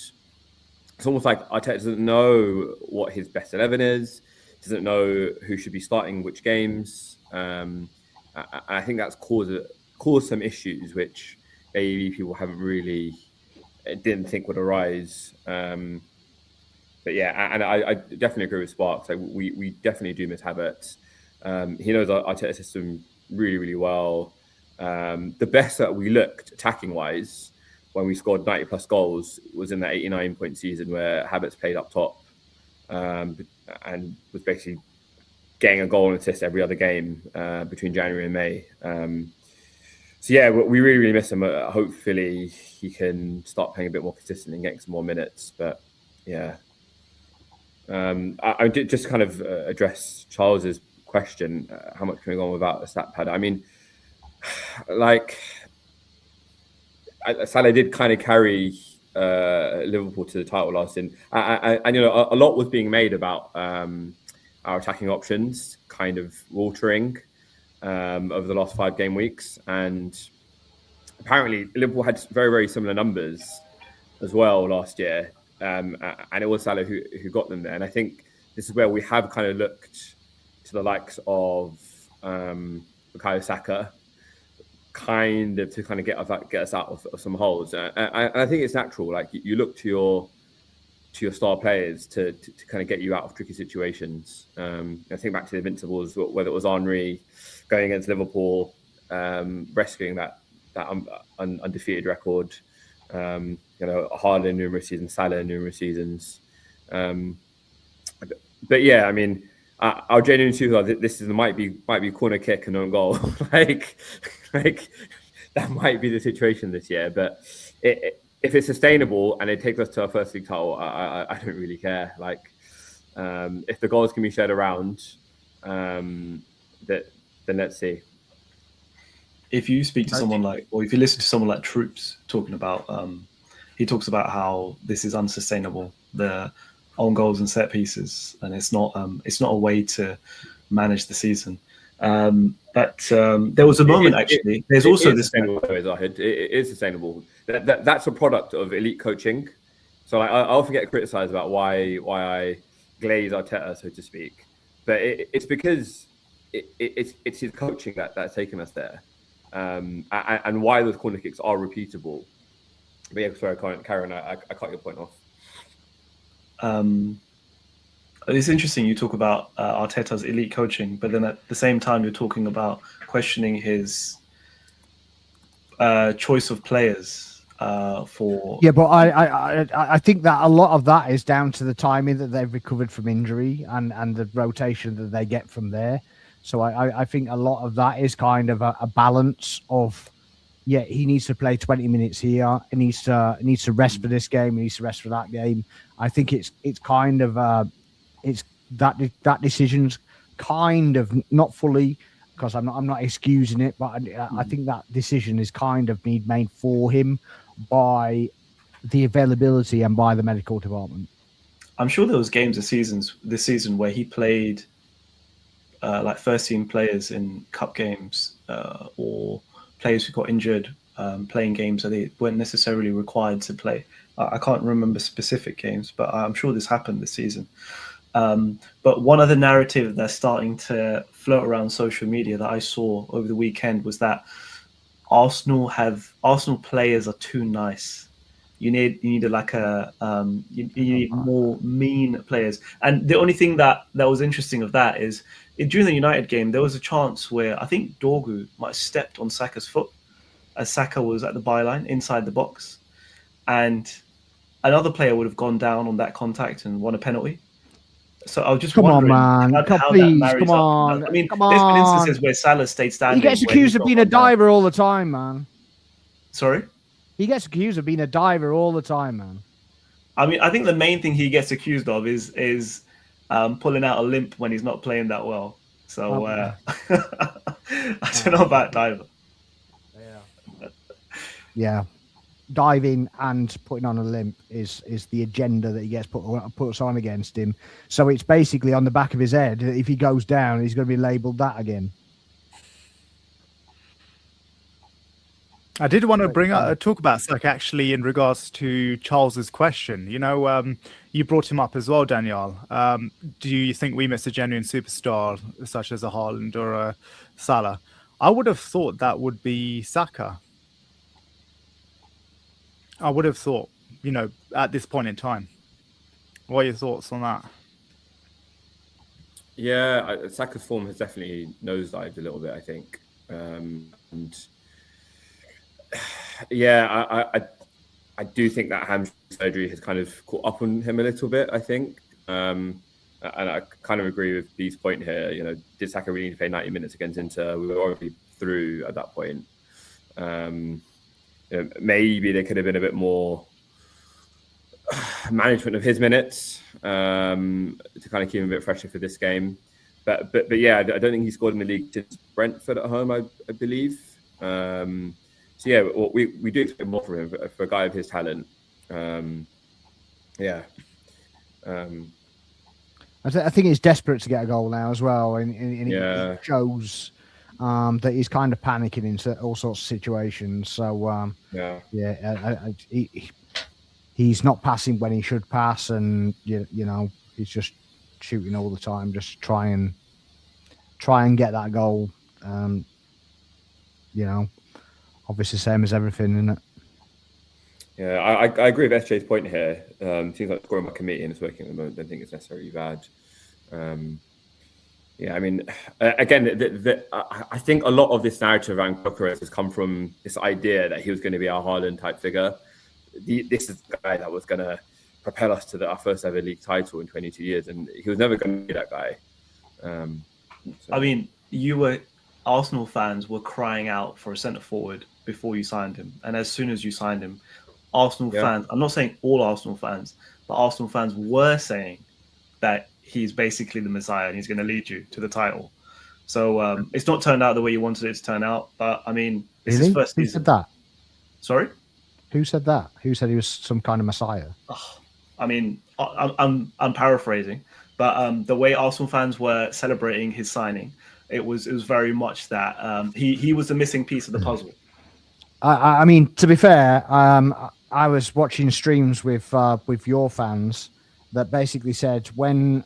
it's almost like Arteta doesn't know what his best 11 is, doesn't know who should be starting which games. I think that's caused some issues which maybe people haven't really didn't think would arise. But yeah, and I definitely agree with sparx. Like we definitely do miss Havertz. He knows our Arteta system really, really well. The best that we looked attacking wise when we scored 90 plus goals was in that 89 point season where Havertz played up top. and was basically getting a goal and assist every other game between January and May. So yeah, we really, really miss him. Hopefully he can start playing a bit more consistently and getting some more minutes. But yeah, I did just kind of address Charles's question, how much can we go on without a stat pad? I mean, like, Salah did kind of carry Liverpool to the title last season. And, you know, a lot was being made about our attacking options kind of watering over the last 5 game weeks. And apparently Liverpool had very, very similar numbers as well last year. And it was Salah who got them there. And I think this is where we have kind of looked to the likes of Bukayo Saka, kind of to kind of get us out of some holes. And I think it's natural. Like, you look to your star players to kind of get you out of tricky situations. I think back to the Invincibles, whether it was Henry going against Liverpool, rescuing that undefeated record. You know, Haaland numerous seasons, Salah numerous seasons. But yeah, I mean, our genuine truth are this might be corner kick and own goal. like that might be the situation this year. But if it's sustainable and it takes us to our first league title, I don't really care. Like, if the goals can be shared around, then let's see. If you speak to someone like, or if you listen to someone like Troops talking about, he talks about how this is unsustainable, the own goals and set pieces, and it's not a way to manage the season. But there was a moment actually. There's also this. It is sustainable. That's a product of elite coaching. So I often get criticised about why I glaze Arteta, so to speak. But it's because it's his coaching that's taken us there, and why those corner kicks are repeatable. But yeah, sorry, Karen, I cut your point off. It's interesting you talk about Arteta's elite coaching, but then at the same time you're talking about questioning his choice of players for. Yeah, but I think that a lot of that is down to the timing that they've recovered from injury and the rotation that they get from there. So I think a lot of that is kind of a balance of, yeah, he needs to play 20 minutes here. He needs to rest for this game. He needs to rest for that game. I think it's kind of it's that decision's kind of not fully, because I'm not excusing it, but I think that decision is kind of made for him by the availability and by the medical department. I'm sure there was games this season where he played like first team players in cup games or players who got injured playing games that they weren't necessarily required to play. I can't remember specific games, but I'm sure this happened this season. But one other narrative that's starting to float around social media that I saw over the weekend was that Arsenal players are too nice. You need more mean players. And the only thing that was interesting of that is during the United game, there was a chance where I think Dorgu might have stepped on Saka's foot as Saka was at the byline inside the box, and another player would have gone down on that contact and won a penalty. So I was just wondering, on, man. how Please, that marries come up. on. I mean, Come there's been on. instances where Salah stayed standing. He gets accused of being a diver all the time, man. Sorry? He gets accused of being a diver all the time, man. I mean, I think the main thing he gets accused of is pulling out a limp when he's not playing that well. So I don't know about diver. Yeah. Diving and putting on a limp is the agenda that he gets puts on against him. So it's basically on the back of his head. If he goes down, he's going to be labelled that again. I did want to talk about Saka actually in regards to Charles's question. You know, you brought him up as well, Daniel. Do you think we miss a genuine superstar such as a Haaland or a Salah? I would have thought that would be Saka. I would have thought, you know, at this point in time. What are your thoughts on that? Yeah, Saka's form has definitely nosedived a little bit, I think. And yeah, I do think that hamstring surgery has kind of caught up on him a little bit, I think. I and I kind of agree with B's point here. You know, did Saka really need to play 90 minutes against Inter? We were already through at that point. You know, maybe there could have been a bit more management of his minutes to kind of keep him a bit fresher for this game. But yeah, I don't think he scored in the league since Brentford at home, I believe. So yeah, we do expect more from him for a guy of his talent. Yeah. I think he's desperate to get a goal now as well, and it shows that he's kind of panicking into all sorts of situations. So he's not passing when he should pass, and you know, he's just shooting all the time, just try and get that goal. You know, obviously same as everything, isn't it? Yeah, I agree with SJ's point here. Seems like scoring by committee and it's working at the moment. I don't think it's necessarily bad. Yeah, I mean, again, I think a lot of this narrative around Gyökeres has come from this idea that he was going to be our Haaland type figure. This is the guy that was going to propel us to our first ever league title in 22 years, and he was never going to be that guy. I mean, Arsenal fans were crying out for a centre forward before you signed him, and as soon as you signed him, Arsenal fans, I'm not saying all Arsenal fans, but Arsenal fans were saying that he's basically the Messiah and he's going to lead you to the title. So it's not turned out the way you wanted it to turn out, but I mean, it's his first season. Who said that? Sorry? Who said that? Who said he was some kind of Messiah? I mean, I'm paraphrasing, but the way Arsenal fans were celebrating his signing, it was very much that he was the missing piece of the puzzle. I mean, to be fair, I was watching streams with your fans that basically said when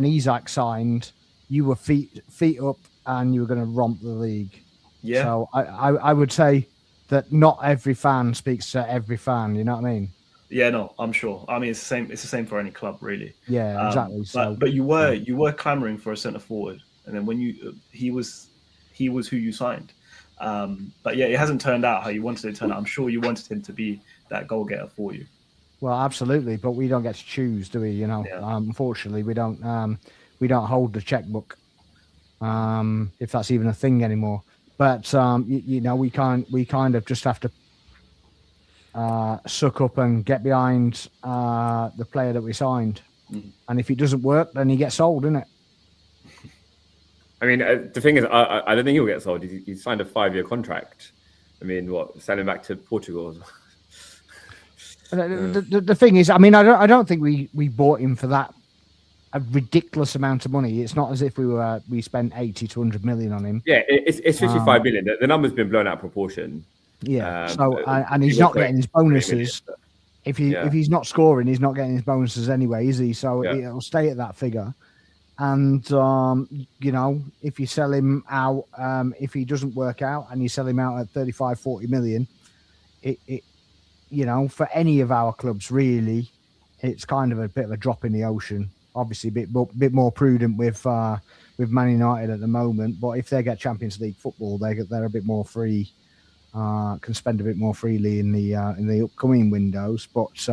Isak signed, you were feet up and you were going to romp the league. Yeah. So I would say that not every fan speaks to every fan. You know what I mean? Yeah, no, I'm sure. I mean, it's the same for any club, really. Yeah, exactly. But you were clamoring for a centre forward, and then when he was who you signed. But yeah, it hasn't turned out how you wanted it to turn out. I'm sure you wanted him to be that goal getter for you. Well, absolutely, but we don't get to choose, do we? You know, unfortunately, we don't hold the checkbook, if that's even a thing anymore. But you know, we kind of just have to suck up and get behind the player that we signed, and if it doesn't work, then he gets sold, isn't it? I mean, the thing is, I don't think he'll get sold. He signed a 5-year contract. I mean, send him back to Portugal? The thing is, I mean, I don't think we bought him for that a ridiculous amount of money. It's not as if we spent 80 to 100 million on him. Yeah, it's 55 million. The number's been blown out of proportion. Yeah. And he's not getting his bonuses. If he's not scoring, he's not getting his bonuses anyway, is he? So it'll stay at that figure. And you know, if you sell him out, if he doesn't work out, and you sell him out at 35, 40 million, it you know, for any of our clubs, really, it's kind of a bit of a drop in the ocean. Obviously, a bit more prudent with Man United at the moment. But if they get Champions League football, they're a bit more free, can spend a bit more freely in the upcoming windows. But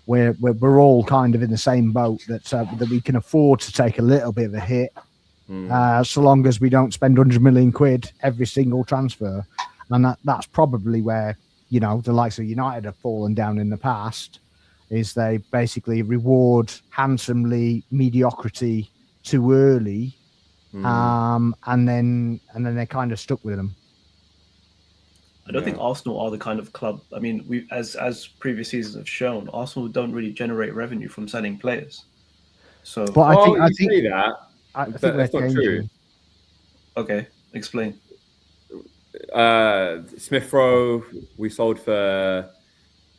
we're all kind of in the same boat that we can afford to take a little bit of a hit, so long as we don't spend 100 million quid every single transfer. And that's probably where, you know, the likes of United have fallen down in the past, is they basically reward handsomely mediocrity too early, and then they're kind of stuck with them. I don't think Arsenal are the kind of club. I mean, we as previous seasons have shown, Arsenal don't really generate revenue from selling players. So, but I think that's not true. Okay, explain. Smith Rowe, we sold for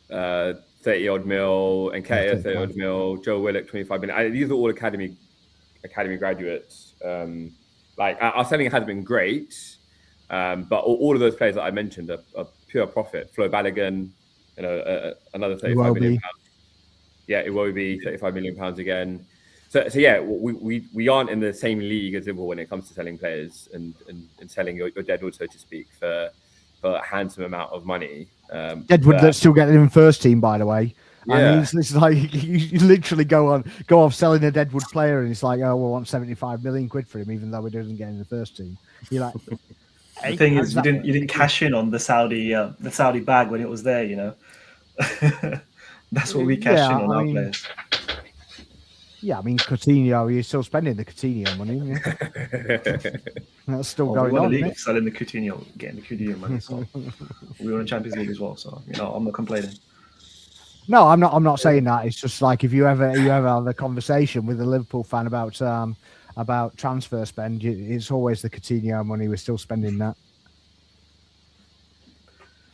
30 odd mil, and Nketiah 30 odd mil, Joe Willock 25 million. These are all academy graduates. Like our selling has been great, but all of those players that I mentioned are pure profit. Flo Balogun, you know, another 35 million pounds. Yeah, Iwobi, 35 million pounds again. So yeah, we aren't in the same league as Liverpool when it comes to selling players and selling your deadwood, so to speak, for a handsome amount of money. Deadwood that's still getting in first team, by the way. And it's like you literally go off selling a Deadwood player, and it's like, oh, we want 75 million quid for him, even though he doesn't get in the first team. You're like, hey, the thing is, you didn't cash in on the Saudi bag when it was there, you know. That's what we cash in on our players. Yeah, I mean, Coutinho, you're still spending the Coutinho money. Yeah? That's still going on. League selling the Coutinho, getting the Coutinho money. So we were in Champions League as well, so I'm not complaining. No, I'm not saying that. It's just like if you ever have a conversation with a Liverpool fan about transfer spend, it's always the Coutinho money. We're still spending that.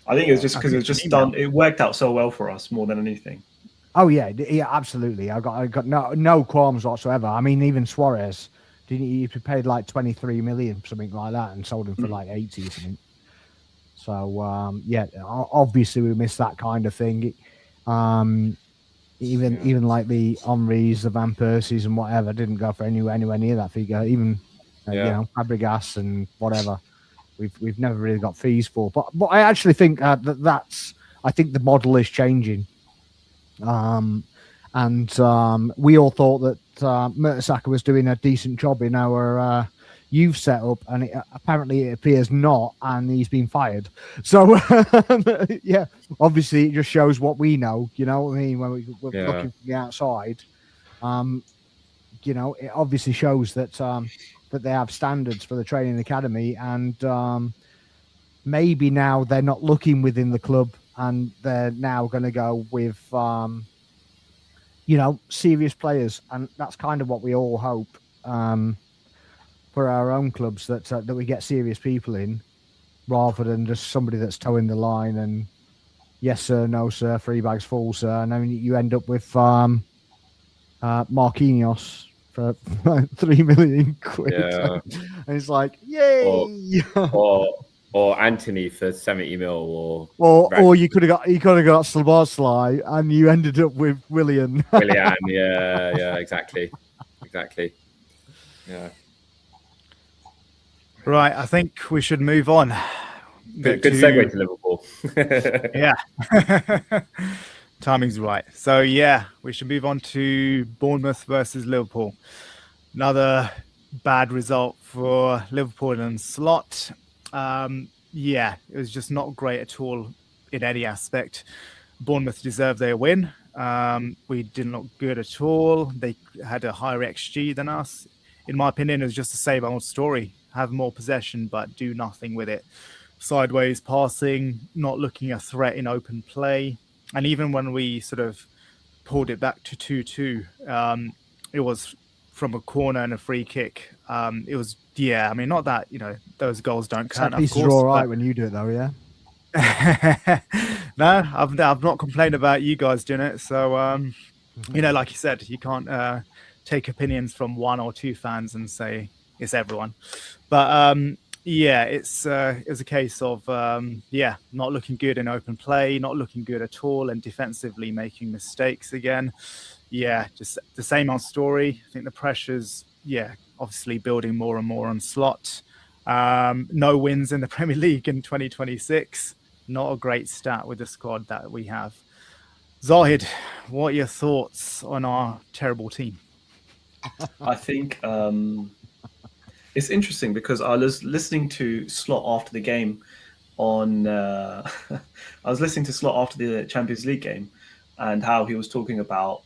I think it was just because it was just done. It worked out so well for us more than anything. Oh yeah, absolutely. I got no qualms whatsoever. I mean, even Suarez, he paid like 23 million, something like that, and sold him for like 80 or something. So yeah, obviously we missed that kind of thing. Even like the Henrys, the Van Persies, and whatever didn't go for anywhere near that figure. Even Fabregas and whatever, we've never really got fees for. But I actually think I think the model is changing. And we all thought that Mertesacker was doing a decent job in our youth setup, and apparently it appears not, and he's been fired. So yeah, obviously it just shows what we know. You know what I mean? When we're looking from the outside, it obviously shows that that they have standards for the training academy, and maybe now they're not looking within the club. And they're now going to go with, serious players, and that's kind of what we all hope for our own clubs, that we get serious people in, rather than just somebody that's towing the line and yes sir, no sir, 3 bags full sir, and then you end up with Marquinhos for 3 million quid, and it's like yay. Or Anthony for 70 mil, or you could have got Szoboszlai, and you ended up with Willian. Yeah, exactly. Yeah. Right, I think we should move on. Good segue to Liverpool. Yeah. Timing's right. So yeah, we should move on to Bournemouth versus Liverpool. Another bad result for Liverpool and Slot. Yeah, it was just not great at all in any aspect. Bournemouth deserved their win. We didn't look good at all. They had a higher XG than us. In my opinion, it was just the same old story. Have more possession, but do nothing with it. Sideways passing, not looking a threat in open play. And even when we sort of pulled it back to 2-2, it was from a corner and a free kick. It was, I mean, not that, those goals don't count. That piece is all right when you do it, though, yeah? No, I've not complained about you guys doing it. So, like you said, you can't take opinions from 1 or 2 fans and say it's everyone. But, it was a case of, not looking good in open play, not looking good at all, and defensively making mistakes again. Yeah, just the same old story. I think the pressure's, obviously building more and more on Slot. No wins in the Premier League in 2026. Not a great stat with the squad that we have. Zahid, what are your thoughts on our terrible team? I think it's interesting because I was listening to Slot after the game I was listening to Slot after the Champions League game, and how he was talking about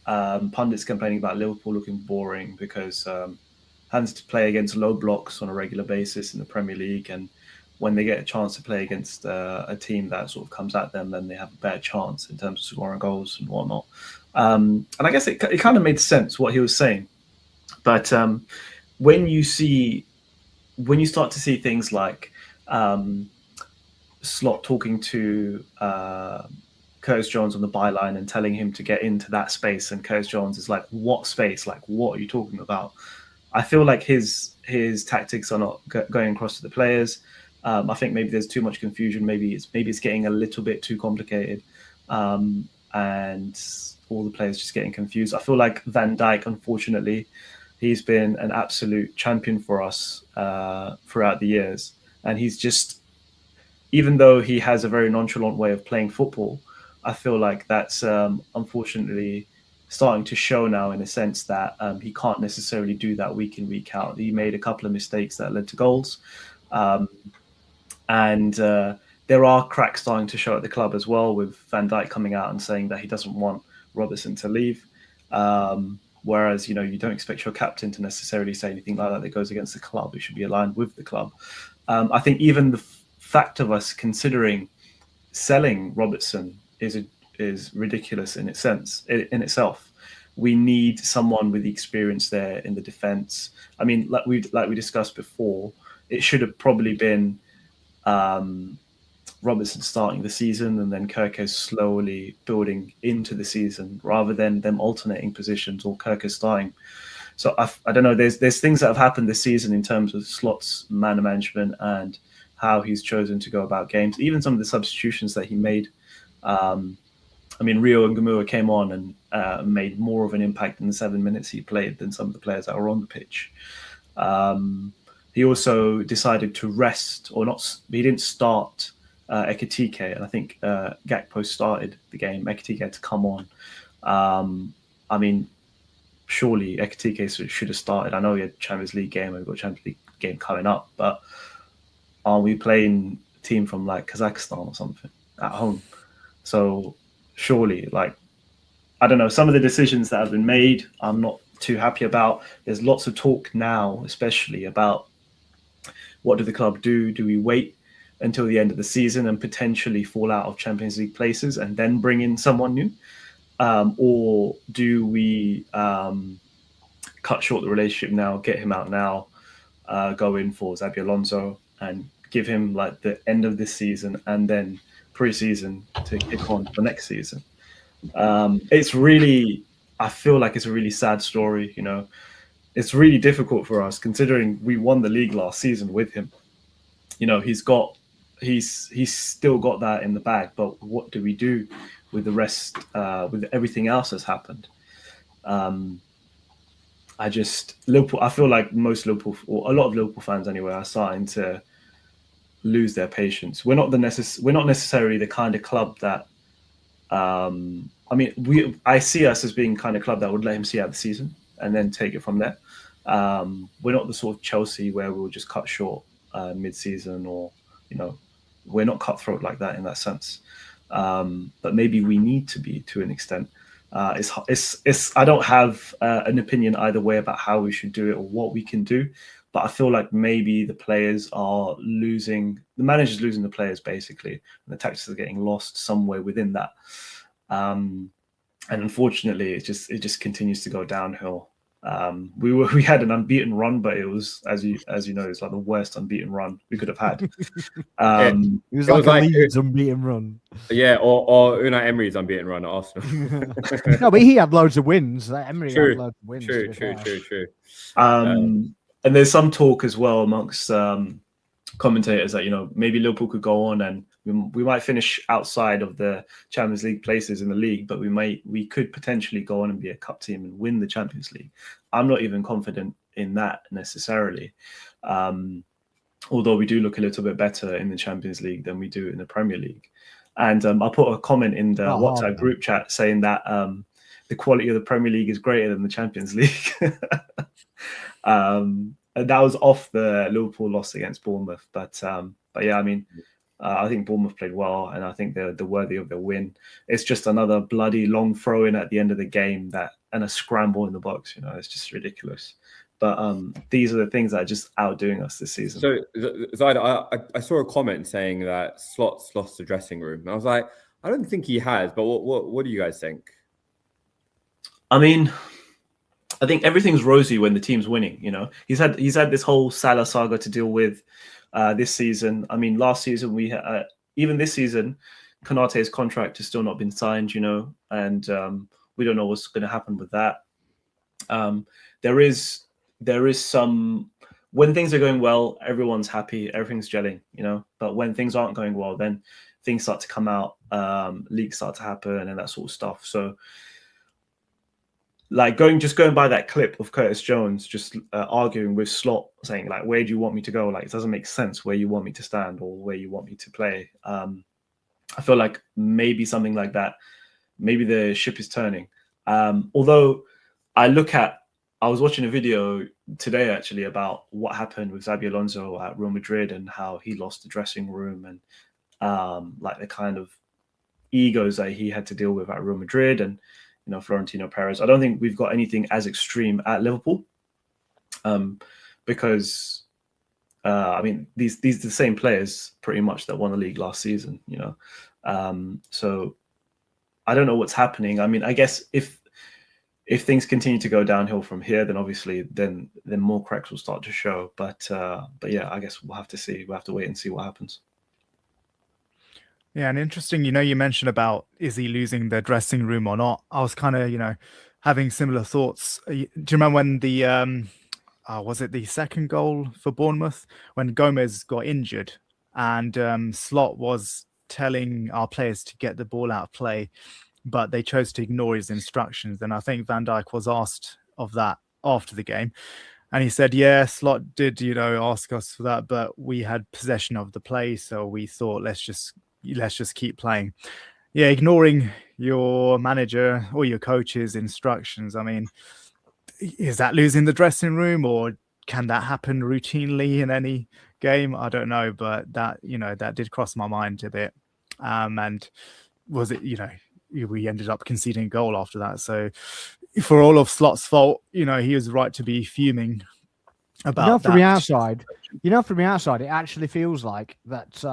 pundits complaining about Liverpool looking boring because having to play against low blocks on a regular basis in the Premier League, and when they get a chance to play against a team that sort of comes at them, then they have a better chance in terms of scoring goals and whatnot. And I guess it kind of made sense what he was saying. But when you start to see things like Slot talking to Curtis Jones on the byline and telling him to get into that space, and Curtis Jones is like, what space? Like, what are you talking about? I feel like his tactics are not going across to the players. I think maybe there's too much confusion. Maybe it's getting a little bit too complicated, and all the players just getting confused. I feel like Van Dijk, unfortunately, he's been an absolute champion for us throughout the years, and he's just, even though he has a very nonchalant way of playing football, I feel like that's unfortunately starting to show now, in a sense that he can't necessarily do that week in, week out. He made a couple of mistakes that led to goals. And there are cracks starting to show at the club as well, with Van Dijk coming out and saying that he doesn't want Robertson to leave. Whereas, you don't expect your captain to necessarily say anything like that goes against the club. It should be aligned with the club. I think even the fact of us considering selling Robertson is ridiculous in itself. We need someone with the experience there in the defense. I mean, like we discussed before, it should have probably been Robertson starting the season and then Kirk slowly building into the season, rather than them alternating positions or Kirk starting. So I don't know. There's things that have happened this season in terms of Slot's man management and how he's chosen to go about games. Even some of the substitutions that he made. I mean, Rio and Gamua came on and made more of an impact in the 7 minutes he played than some of the players that were on the pitch. He also decided to rest, or not. He didn't start Ekitike, and I think Gakpo started the game. Ekitike had to come on. I mean, surely Ekitike should have started. I know he had Champions League game, we've got Champions League game coming up, but are we playing a team from like Kazakhstan or something at home? So surely, like, I don't know, some of the decisions that have been made, I'm not too happy about. There's lots of talk now, especially about what do the club do? Do we wait until the end of the season and potentially fall out of Champions League places and then bring in someone new? Or do we cut short the relationship now, get him out now, go in for Xabi Alonso and give him like the end of this season and then pre-season to kick on for next season? It's really, I feel like it's a really sad story. It's really difficult for us considering we won the league last season with him. He's still got that in the bag, but what do we do with the rest, with everything else that's happened? Liverpool, I feel like most Liverpool, or a lot of Liverpool fans anyway, are starting to lose their patience. We're not necessarily the kind of club that, I see us as being kind of club that would let him see out the season and then take it from there. We're not the sort of Chelsea where we'll just cut short mid-season, or we're not cutthroat like that in that sense. But maybe we need to be, to an extent. I don't have an opinion either way about how we should do it or what we can do, but I feel like maybe the players are losing, the manager's losing the players basically, and the tactics are getting lost somewhere within that. And unfortunately, it just continues to go downhill. We had an unbeaten run, but it was, as you know, it's like the worst unbeaten run we could have had. It was like a Leeds unbeaten run. Yeah, or Unai Emery's unbeaten run at Arsenal. No, but he had loads of wins. Emery had loads of wins. True. And there's some talk as well amongst commentators that maybe Liverpool could go on and we might finish outside of the Champions League places in the league, but we could potentially go on and be a cup team and win the Champions League. I'm not even confident in that necessarily. Although we do look a little bit better in the Champions League than we do in the Premier League. And I put a comment in the WhatsApp group chat saying that the quality of the Premier League is greater than the Champions League. And that was off the Liverpool loss against Bournemouth. But yeah, I mean, I think Bournemouth played well, and I think they're worthy of their win. It's just another bloody long throw in at the end of the game and a scramble in the box. It's just ridiculous. But these are the things that are just outdoing us this season. So, Zaid, I saw a comment saying that Slot's lost the dressing room. And I was like, I don't think he has. But what do you guys think? I mean, I think everything's rosy when the team's winning. He's had this whole Salah saga to deal with this season. I mean, last season even this season, Konate's contract has still not been signed. And we don't know what's going to happen with that. There is some, when things are going well, everyone's happy, everything's gelling. But when things aren't going well, then things start to come out, leaks start to happen, and that sort of stuff. So. Like going by that clip of Curtis Jones just arguing with Slot, saying like, "Where do you want me to go?" Like, it doesn't make sense where you want me to stand or where you want me to play. I feel like maybe something like that. Maybe the ship is turning. Although I was watching a video today actually about what happened with Xabi Alonso at Real Madrid and how he lost the dressing room and like the kind of egos that he had to deal with at Real Madrid and Florentino Perez. I don't think we've got anything as extreme at Liverpool, because I mean these are the same players pretty much that won the league last season. So I don't know what's happening. I mean, I guess if things continue to go downhill from here, then obviously then more cracks will start to show. But yeah, I guess we'll have to see. We'll have to wait and see what happens. Yeah, and interesting, you mentioned about is he losing the dressing room or not? I was kind of, having similar thoughts. Do you remember when the was it the second goal for Bournemouth when Gomez got injured and Slot was telling our players to get the ball out of play, but they chose to ignore his instructions. And I think Van Dijk was asked of that after the game. And he said, yeah, Slot did, ask us for that, but we had possession of the play. So we thought, let's just keep playing. Yeah, ignoring your manager or your coach's instructions. I mean, is that losing the dressing room, or can that happen routinely in any game? I don't know, but that that did cross my mind a bit. And was it we ended up conceding a goal after that. So for all of Slot's fault, he was right to be fuming about from the outside. From the outside, it actually feels like that.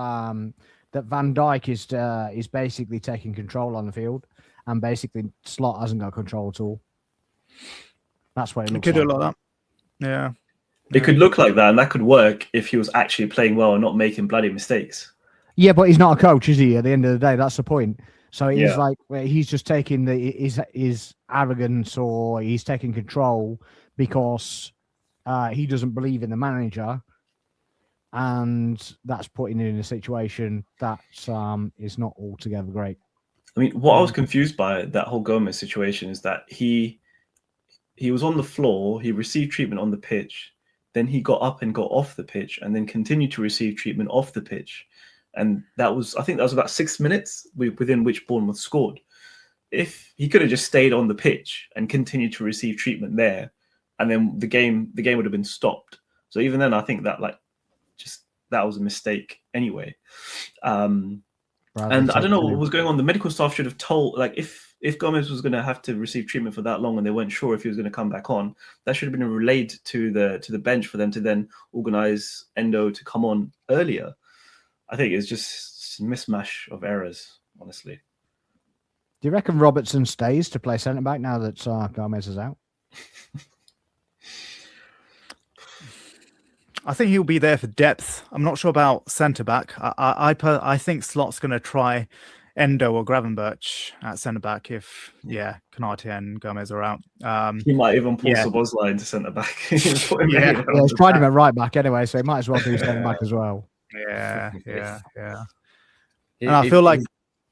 That Van Dijk is basically taking control on the field, and basically Slot hasn't got control at all. That's what it looks like. It could like. Like that. Yeah. It could look like that, and that could work if he was actually playing well and not making bloody mistakes. Yeah, but he's not a coach, is he? At the end of the day, that's the point. So he's like he's just taking his arrogance, or he's taking control because he doesn't believe in the manager. And that's putting him in a situation that is not altogether great. I mean, what I was confused by that whole Gomez situation is that he was on the floor, he received treatment on the pitch, then he got up and got off the pitch, and then continued to receive treatment off the pitch. And I think that was about 6 minutes within which Bournemouth scored. If he could have just stayed on the pitch and continued to receive treatment there, and then the game would have been stopped. So even then, I think that that was a mistake anyway. And I don't know what was going on. The medical staff should have told, if Gomez was going to have to receive treatment for that long and they weren't sure if he was going to come back on, that should have been relayed to the bench for them to then organize Endo to come on earlier. I think it's just a mismatch of errors, honestly. Do you reckon Robertson stays to play centre back now that Gomez is out? I think he'll be there for depth. I'm not sure about centre back. I think Slot's going to try Endo or Gravenberch at centre back if Konate and Gomez are out. He might even pull Szoboszlai into centre back. He's tried him at right back anyway, so he might as well do centre back as well. Yeah. And I feel like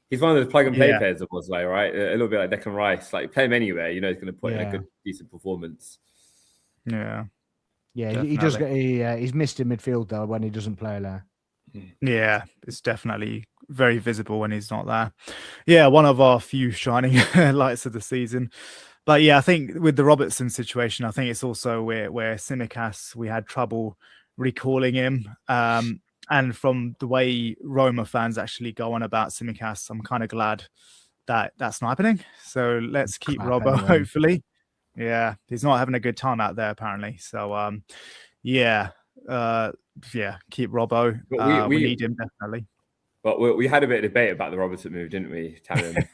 he's one of those plug and play players of Szoboszlai, right? A little bit like Declan Rice. Like play him anywhere, he's going to put in a good, decent performance. Yeah. Yeah, he does get. He's missed in midfield though when he doesn't play there. Yeah, it's definitely very visible when he's not there. Yeah, one of our few shining lights of the season. But yeah, I think with the Robertson situation, I think it's also where Tsimikas, we had trouble recalling him. And from the way Roma fans actually go on about Tsimikas, I'm kind of glad that that's not happening. So let's keep Robbo, hopefully. Yeah, he's not having a good time out there, apparently. So, keep Robbo. We need him, definitely. But we had a bit of debate about the Robertson move, didn't we, Tamim?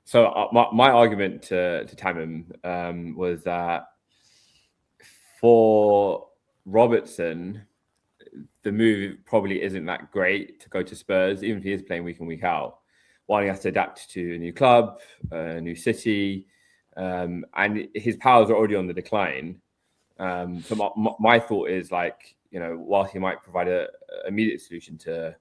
So my argument to Tamim was that for Robertson, the move probably isn't that great to go to Spurs, even if he is playing week in, week out. One, he has to adapt to a new club, a new city, and his powers are already on the decline. So my thought is whilst he might provide a immediate solution to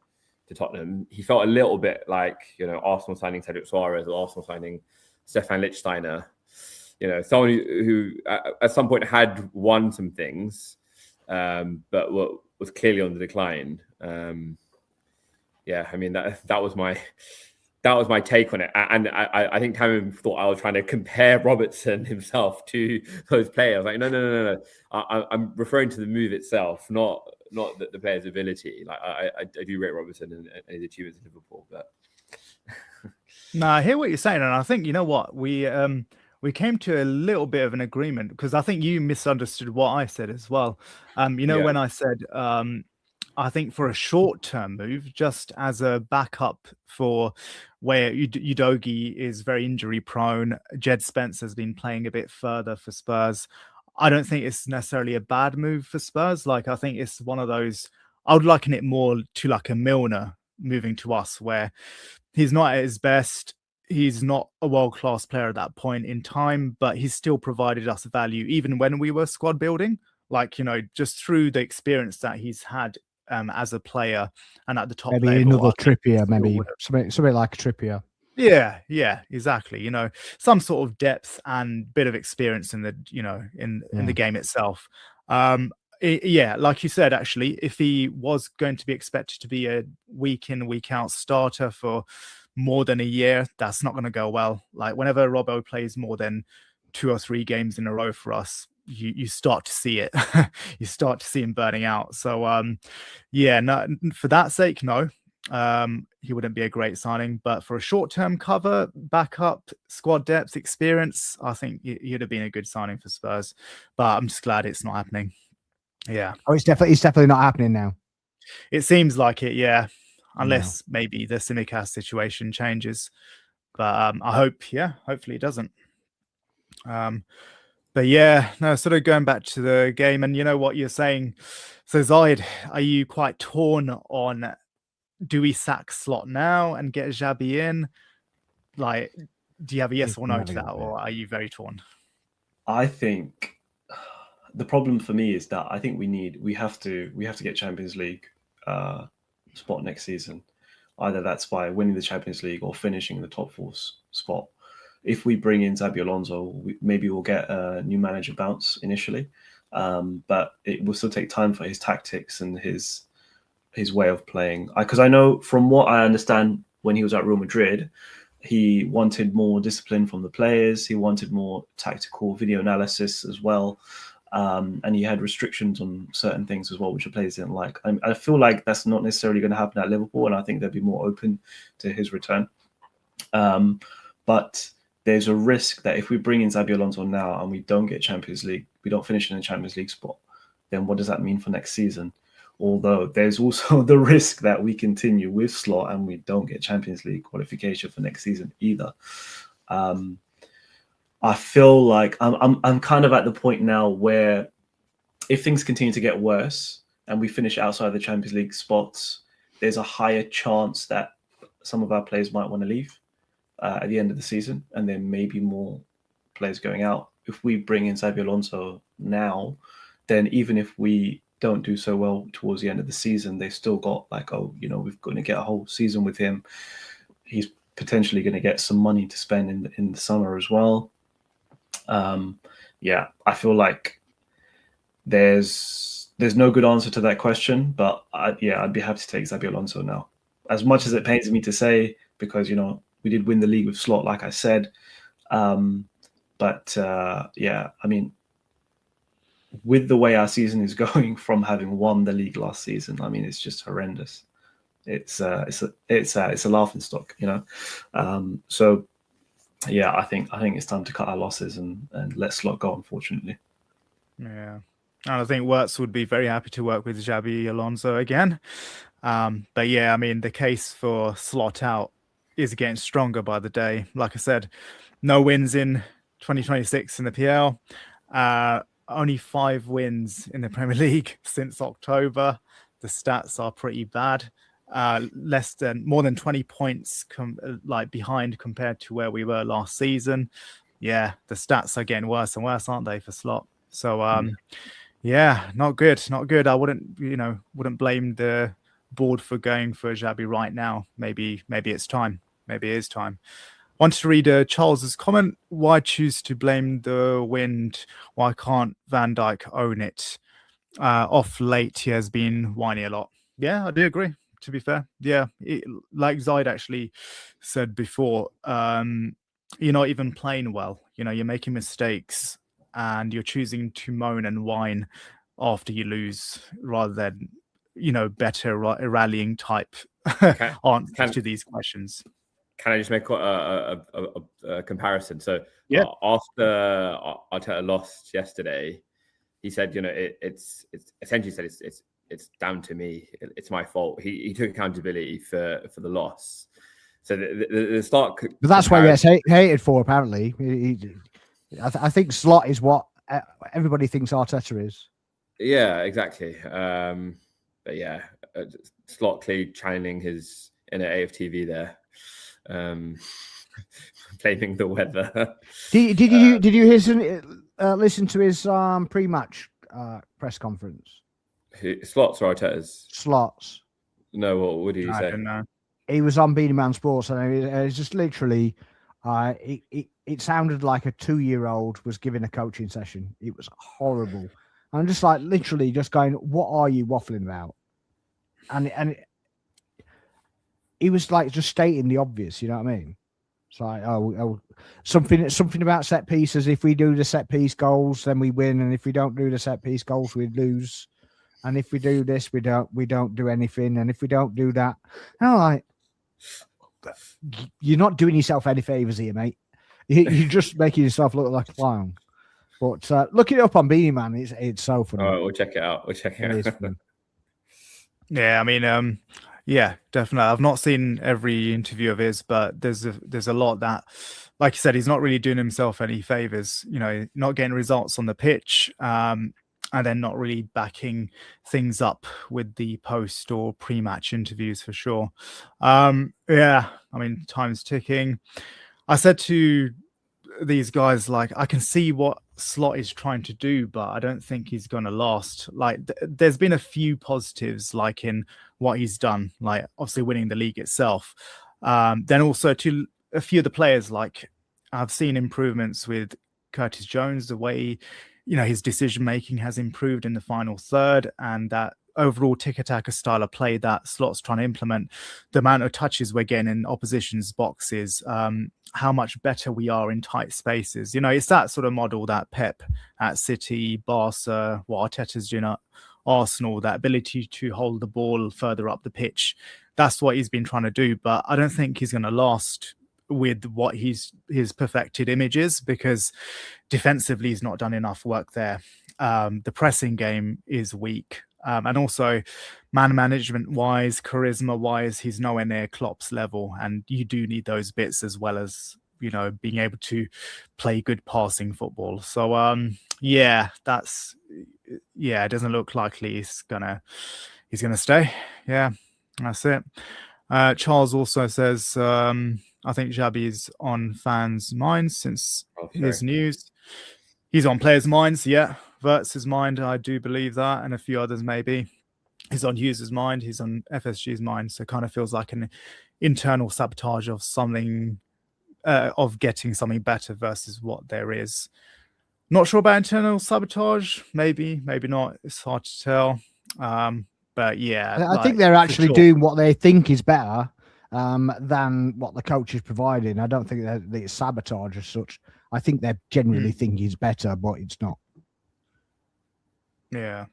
Tottenham, he felt a little bit like Arsenal signing Cedric Suarez or Arsenal signing Stefan Lichtsteiner. Someone who at some point had won some things, but what was clearly on the decline. Yeah, I mean that was my take on it, and I think Cameron thought I was trying to compare Robertson himself to those players. Like, no. I'm referring to the move itself, not the player's ability. Like, I do rate Robertson and his achievements in Liverpool, but no, I hear what you're saying, and I think, you know what, we came to a little bit of an agreement, because I think you misunderstood what I said as well. When I said, I think for a short-term move, just as a backup for where Udogie is very injury-prone, Jed Spence has been playing a bit further for Spurs. I don't think it's necessarily a bad move for Spurs. Like, I think it's one of those, I would liken it more to like a Milner moving to us, where he's not at his best. He's not a world-class player at that point in time, but he's still provided us value, even when we were squad building. Like, just through the experience that he's had as a player and at the top maybe level. Another Trippier, maybe something like a Trippier. Yeah, exactly. Some sort of depth and bit of experience in the in the game itself. Like you said, actually, if he was going to be expected to be a week in, week out starter for more than a year, that's not going to go well. Like, whenever Robbo plays more than 2 or 3 games in a row for us, you start to see it. You start to see him burning out. So no, for that sake, no, he wouldn't be a great signing. But for a short-term cover, backup, squad depth, experience, I think he'd have been a good signing for Spurs. But I'm just glad it's not happening. Yeah. Oh, it's definitely not happening now. It seems like it, yeah. Unless maybe the Tsimikas situation changes. But hopefully it doesn't. But yeah, no, sort of going back to the game, and you know what you're saying. So Zaid, are you quite torn on, do we sack Slot now and get Xabi in? Like, do you have a yes or no to that, or are you very torn? I think the problem for me is that I think we have to get Champions League spot next season. Either that's by winning the Champions League or finishing in the top 4 spot. If we bring in Xabi Alonso, maybe we'll get a new manager bounce initially, but it will still take time for his tactics and his way of playing. Because I know, from what I understand, when he was at Real Madrid, he wanted more discipline from the players. He wanted more tactical video analysis as well, and he had restrictions on certain things as well, which the players didn't like. I feel like that's not necessarily going to happen at Liverpool, and I think they'll be more open to his return. But there's a risk that if we bring in Xabi Alonso now and we don't get Champions League, we don't finish in a Champions League spot, then what does that mean for next season? Although there's also the risk that we continue with Slot and we don't get Champions League qualification for next season either. I feel like I'm kind of at the point now where if things continue to get worse and we finish outside the Champions League spots, there's a higher chance that some of our players might want to leave at the end of the season, and there may be more players going out. If we bring in Xabi Alonso now, then even if we don't do so well towards the end of the season, they've still got we're going to get a whole season with him. He's potentially going to get some money to spend in the summer as well. I feel like there's no good answer to that question, but I'd be happy to take Xabi Alonso now. As much as it pains me to say, because we did win the league with Slot, like I said. I mean, with the way our season is going, from having won the league last season, I mean, it's just horrendous. It's a laughing stock, So yeah, I think it's time to cut our losses and let Slot go, unfortunately. Yeah. And I think Wirtz would be very happy to work with Xabi Alonso again. But yeah, I mean, the case for Slot out is getting stronger by the day. Like I said, no wins in 2026 in the PL. Only 5 wins in the Premier League since October. The stats are pretty bad. More than 20 points behind compared to where we were last season. Yeah, the stats are getting worse and worse, aren't they, for Slot? So not good. I wouldn't blame the board for going for Xabi right now. Maybe it's time. Maybe it is time. Wanted to read Charles's comment. Why choose to blame the wind? Why can't Van Dijk own it? off late, he has been whiny a lot. Yeah, I do agree. To be fair, yeah, like Zaid actually said before, you're not even playing well. You're making mistakes, and you're choosing to moan and whine after you lose, rather than better rallying type answers to these questions. Can I just make a comparison? So yeah, after Arteta lost yesterday, he said, it's essentially said it's down to me. It's my fault. He took accountability for the loss. So the start. But that's why he gets hated for. Apparently, I think Slot is what everybody thinks Arteta is. Yeah, exactly. But yeah, Slot clearly channeling his inner AFTV there, blaming the weather. Did you listen to his pre-match press conference? Slots or Arteta's? Slots. No, what did he say? I don't know. He was on Beanie Man Sports, and it's just literally, it sounded like a 2-year-old was giving a coaching session. It was horrible. I'm just like literally just going, "What are you waffling about?" And he was like just stating the obvious. You know what I mean? It's like, something about set pieces. If we do the set piece goals, then we win, and if we don't do the set piece goals, we lose. And if we do this, we don't do anything. And if we don't do that, I'm like, you're not doing yourself any favors here, mate. You're just making yourself look like a clown. But look it up on Beanie Man. It's so funny. All right, we'll check it out. Yeah, I mean, yeah, definitely. I've not seen every interview of his, but there's a lot that, like you said, he's not really doing himself any favors. Not getting results on the pitch, and then not really backing things up with the post or pre-match interviews for sure. Yeah, I mean, time's ticking. I said to these guys, like, I can see what Slot is trying to do, but I don't think he's going to last. Like, there's been a few positives, like in what he's done, like obviously winning the league itself. Then also to a few of the players, like I've seen improvements with Curtis Jones, the way, his decision making has improved in the final third, and that overall tiki-taka style of play that Slot's trying to implement, the amount of touches we're getting in opposition's boxes, how much better we are in tight spaces. It's that sort of model that Pep at City, Barca, what Arteta's doing at Arsenal, that ability to hold the ball further up the pitch. That's what he's been trying to do, but I don't think he's going to last with what his perfected image is, because defensively he's not done enough work there. The pressing game is weak. And also man management wise, charisma wise, he's nowhere near Klopp's level. And you do need those bits as well as, being able to play good passing football. So, yeah, it doesn't look likely he's gonna stay. Yeah, that's it. Charles also says, I think Xabi's on fans' minds since his news. He's on players' minds, yeah. Wirtz's mind, I do believe that, and a few others maybe. He's on Hughes' mind, he's on FSG's mind, so it kind of feels like an internal sabotage of something, of getting something better versus what there is. Not sure about internal sabotage, maybe not. It's hard to tell. But yeah, I think they're actually doing what they think is better than what the coach is providing. I don't think that it's sabotage as such. I think they genuinely think he's better, but it's not. Yeah.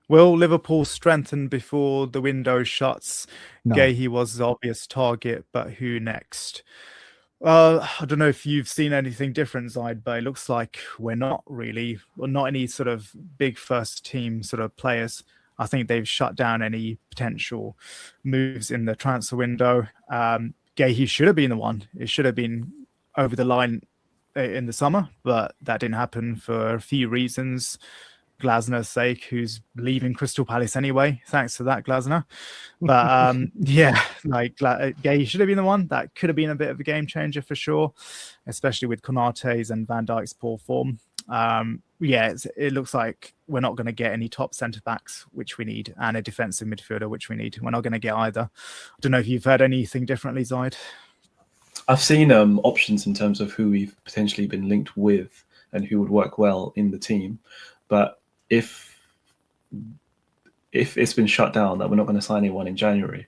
Will Liverpool strengthen before the window shuts? No. Gahey was the obvious target, but who next? I don't know if you've seen anything different, Zaid, but it looks like we're not any sort of big first team sort of players. I think they've shut down any potential moves in the transfer window. Gahey should have been the one. It should have been over the line in the summer, but that didn't happen for a few reasons. Glasner's sake, who's leaving Crystal Palace anyway. Thanks for that, Glasner. But yeah, like Gahey should have been the one. That could have been a bit of a game changer for sure, especially with Konate's and Van Dijk's poor form. Yeah, it looks like we're not going to get any top centre backs, which we need, and a defensive midfielder, which we need. We're not going to get either. I don't know if you've heard anything differently, Zaid. I've seen options in terms of who we've potentially been linked with and who would work well in the team. But if if it's been shut down that we're not going to sign anyone in January,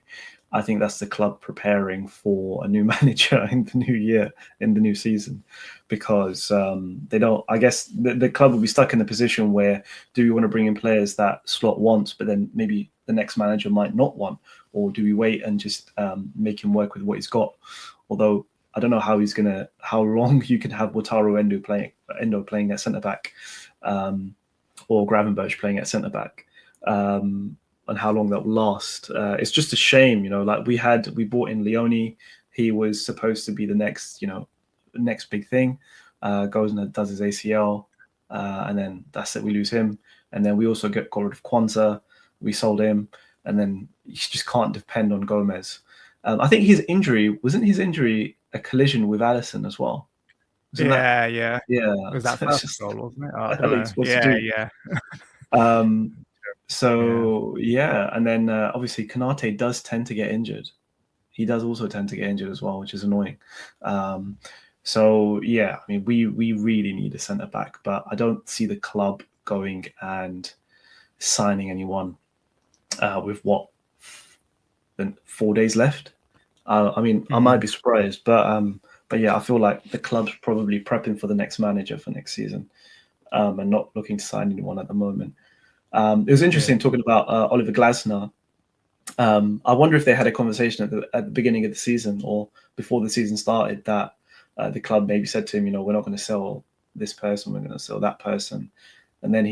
I think that's the club preparing for a new manager in the new year, in the new season, because they don't. I guess the club will be stuck in the position where, do we want to bring in players that Slot wants, but then maybe the next manager might not want, or do we wait and just make him work with what he's got? Although I don't know how long you can have Wataru Endo playing at centre back, or Gravenberch playing at centre back. And how long that will last. It's just a shame, like we bought in Leone. He was supposed to be the next big thing. Goes and does his ACL, and then that's it. We lose him, and then we also got rid of Kwanzaa. We sold him, and then you just can't depend on Gomez. I think wasn't his injury a collision with Alisson as well? Yeah. Was that So first goal, wasn't it? Oh, I don't know. Yeah. And then obviously Konate does tend to get injured. He does also tend to get injured as well, which is annoying. We really need a centre back, but I don't see the club going and signing anyone with 4 days left. I might be surprised, but yeah, I feel like the club's probably prepping for the next manager for next season, and not looking to sign anyone at the moment. It was interesting talking about Oliver Glasner. I wonder if they had a conversation at the beginning of the season or before the season started that the club maybe said to him, we're not going to sell this person, we're going to sell that person, and then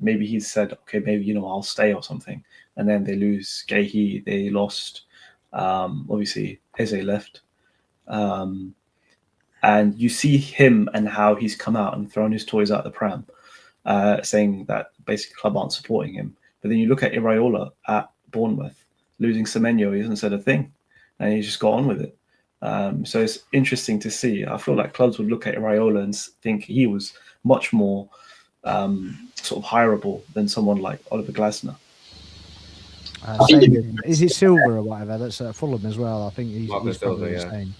maybe he said, okay, maybe I'll stay or something, and then they lose Gehi, they lost, obviously Eze left, and you see him and how he's come out and thrown his toys out the pram. Saying that basically club aren't supporting him. But then you look at Iraola at Bournemouth, losing Semenyo, he hasn't said a thing, and he just got on with it. So it's interesting to see. I feel like clubs would look at Iraola and think he was much more sort of hireable than someone like Oliver Glasner. Is it Silver or whatever? That's Fulham as well. I think he's probably the same.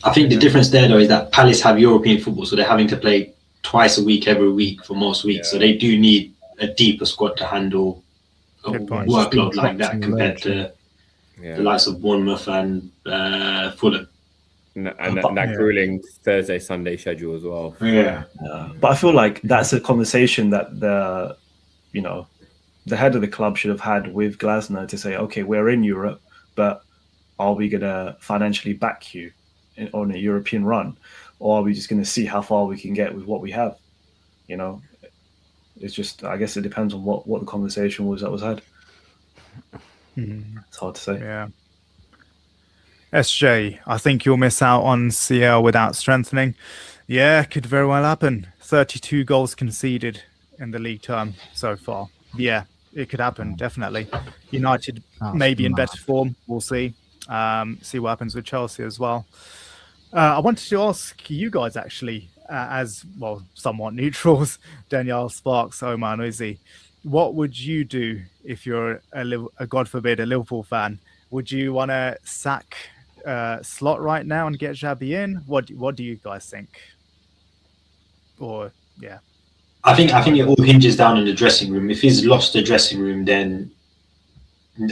I think the difference there, though, is that Palace have European football, so they're having to play twice a week, every week for most weeks. So they do need a deeper squad to handle a workload like that compared to the likes of Bournemouth and Fulham. And that grueling Thursday, Sunday schedule as well. Yeah. But I feel like that's a conversation that the head of the club should have had with Glasner to say, okay, we're in Europe, but are we going to financially back you on a European run? Or are we just going to see how far we can get with what we have? It's just, I guess it depends on what the conversation was that was had. It's hard to say. Yeah. SJ, I think you'll miss out on CL without strengthening. Yeah, could very well happen. 32 goals conceded in the league term so far. Yeah, it could happen, definitely. United maybe in better form. We'll see. See what happens with Chelsea as well. I wanted to ask you guys, actually, as well, somewhat neutrals, Danielle, Sparks, Omar, and Izzy, what would you do if you're God forbid, a Liverpool fan? Would you want to sack Slot right now and get Xabi in? What do you guys think? Or I think it all hinges down in the dressing room. If he's lost the dressing room, then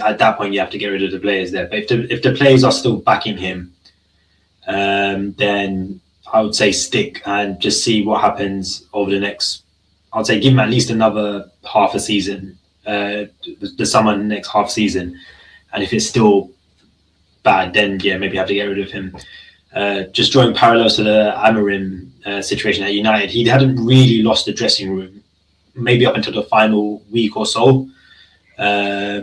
at that point you have to get rid of the players there. But if the players are still backing him, then I would say stick and just see what happens over the next. I'd say give him at least another half a season, the summer next half season, and if it's still bad, then maybe have to get rid of him. Just drawing parallels to the Amorim situation at United, he hadn't really lost the dressing room, maybe up until the final week or so. But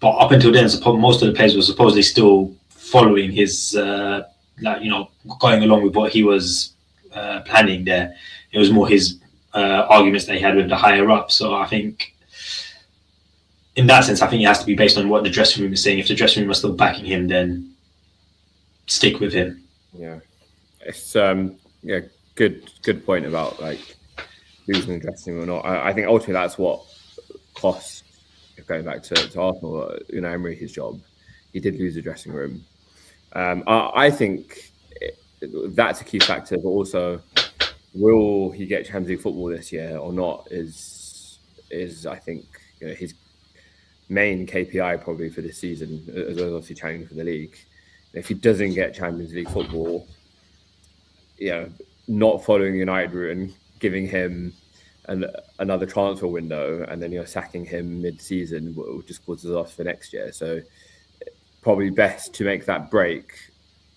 up until then, most of the players were supposedly still following his, going along with what he was planning there. It was more his arguments that he had with the higher up. So I think, in that sense, I think it has to be based on what the dressing room is saying. If the dressing room are still backing him, then stick with him. Yeah, it's good point about like losing the dressing room or not. I think ultimately that's what cost, going back to Arsenal, Emery his job. He did lose the dressing room. I think that's a key factor, but also will he get Champions League football this year or not is is, I think, his main KPI probably for this season, as well as obviously challenging for the league. If he doesn't get Champions League football, not following United route and giving him another transfer window, and then sacking him mid-season will just causes us for next year. So probably best to make that break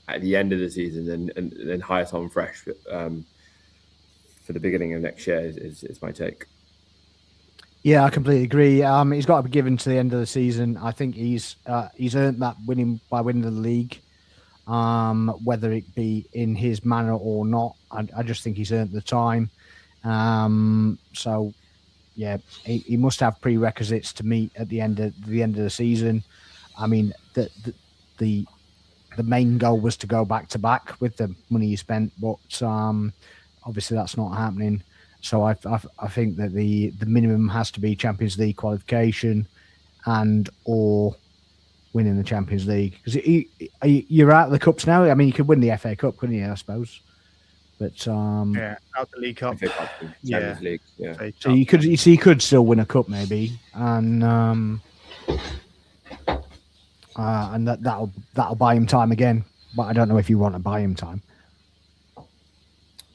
at the end of the season and then hire someone fresh for the beginning of next year is my take. Yeah, I completely agree. He's got to be given to the end of the season. I think he's earned that winning the league, whether it be in his manner or not. I just think he's earned the time. So yeah, he must have prerequisites to meet at the end of the season. I mean, the main goal was to go back to back with the money he spent, but obviously that's not happening. So I think that the minimum has to be Champions League qualification and or winning the Champions League, because you're out of the cups now. I mean, you could win the FA Cup, couldn't you? I suppose, but out the League Cup, Champions League, yeah. So you could still win a cup maybe, and that'll buy him time again. But I don't know if you want to buy him time.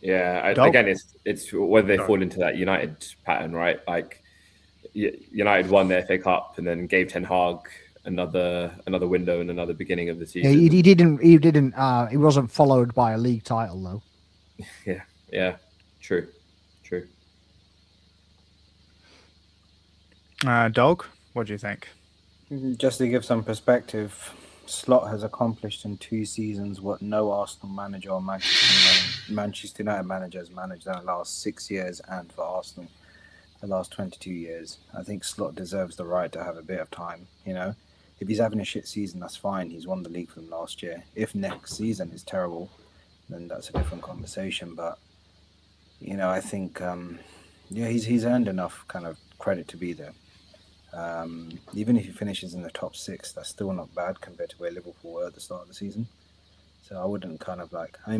Yeah, again, it's whether they fall into that United pattern, right? Like United won the FA Cup and then gave Ten Hag another window and another beginning of the season. Yeah, he wasn't followed by a league title though. Yeah, true. Dog, what do you think? Just to give some perspective, Slot has accomplished in 2 seasons what no Arsenal manager or Manchester United manager has managed in the last 6 years, and for Arsenal, the last 22 years. I think Slot deserves the right to have a bit of time. If he's having a shit season, that's fine. He's won the league for them last year. If next season is terrible, then that's a different conversation. But I think he's earned enough kind of credit to be there. Even if he finishes in the top 6, that's still not bad compared to where Liverpool were at the start of the season. So I wouldn't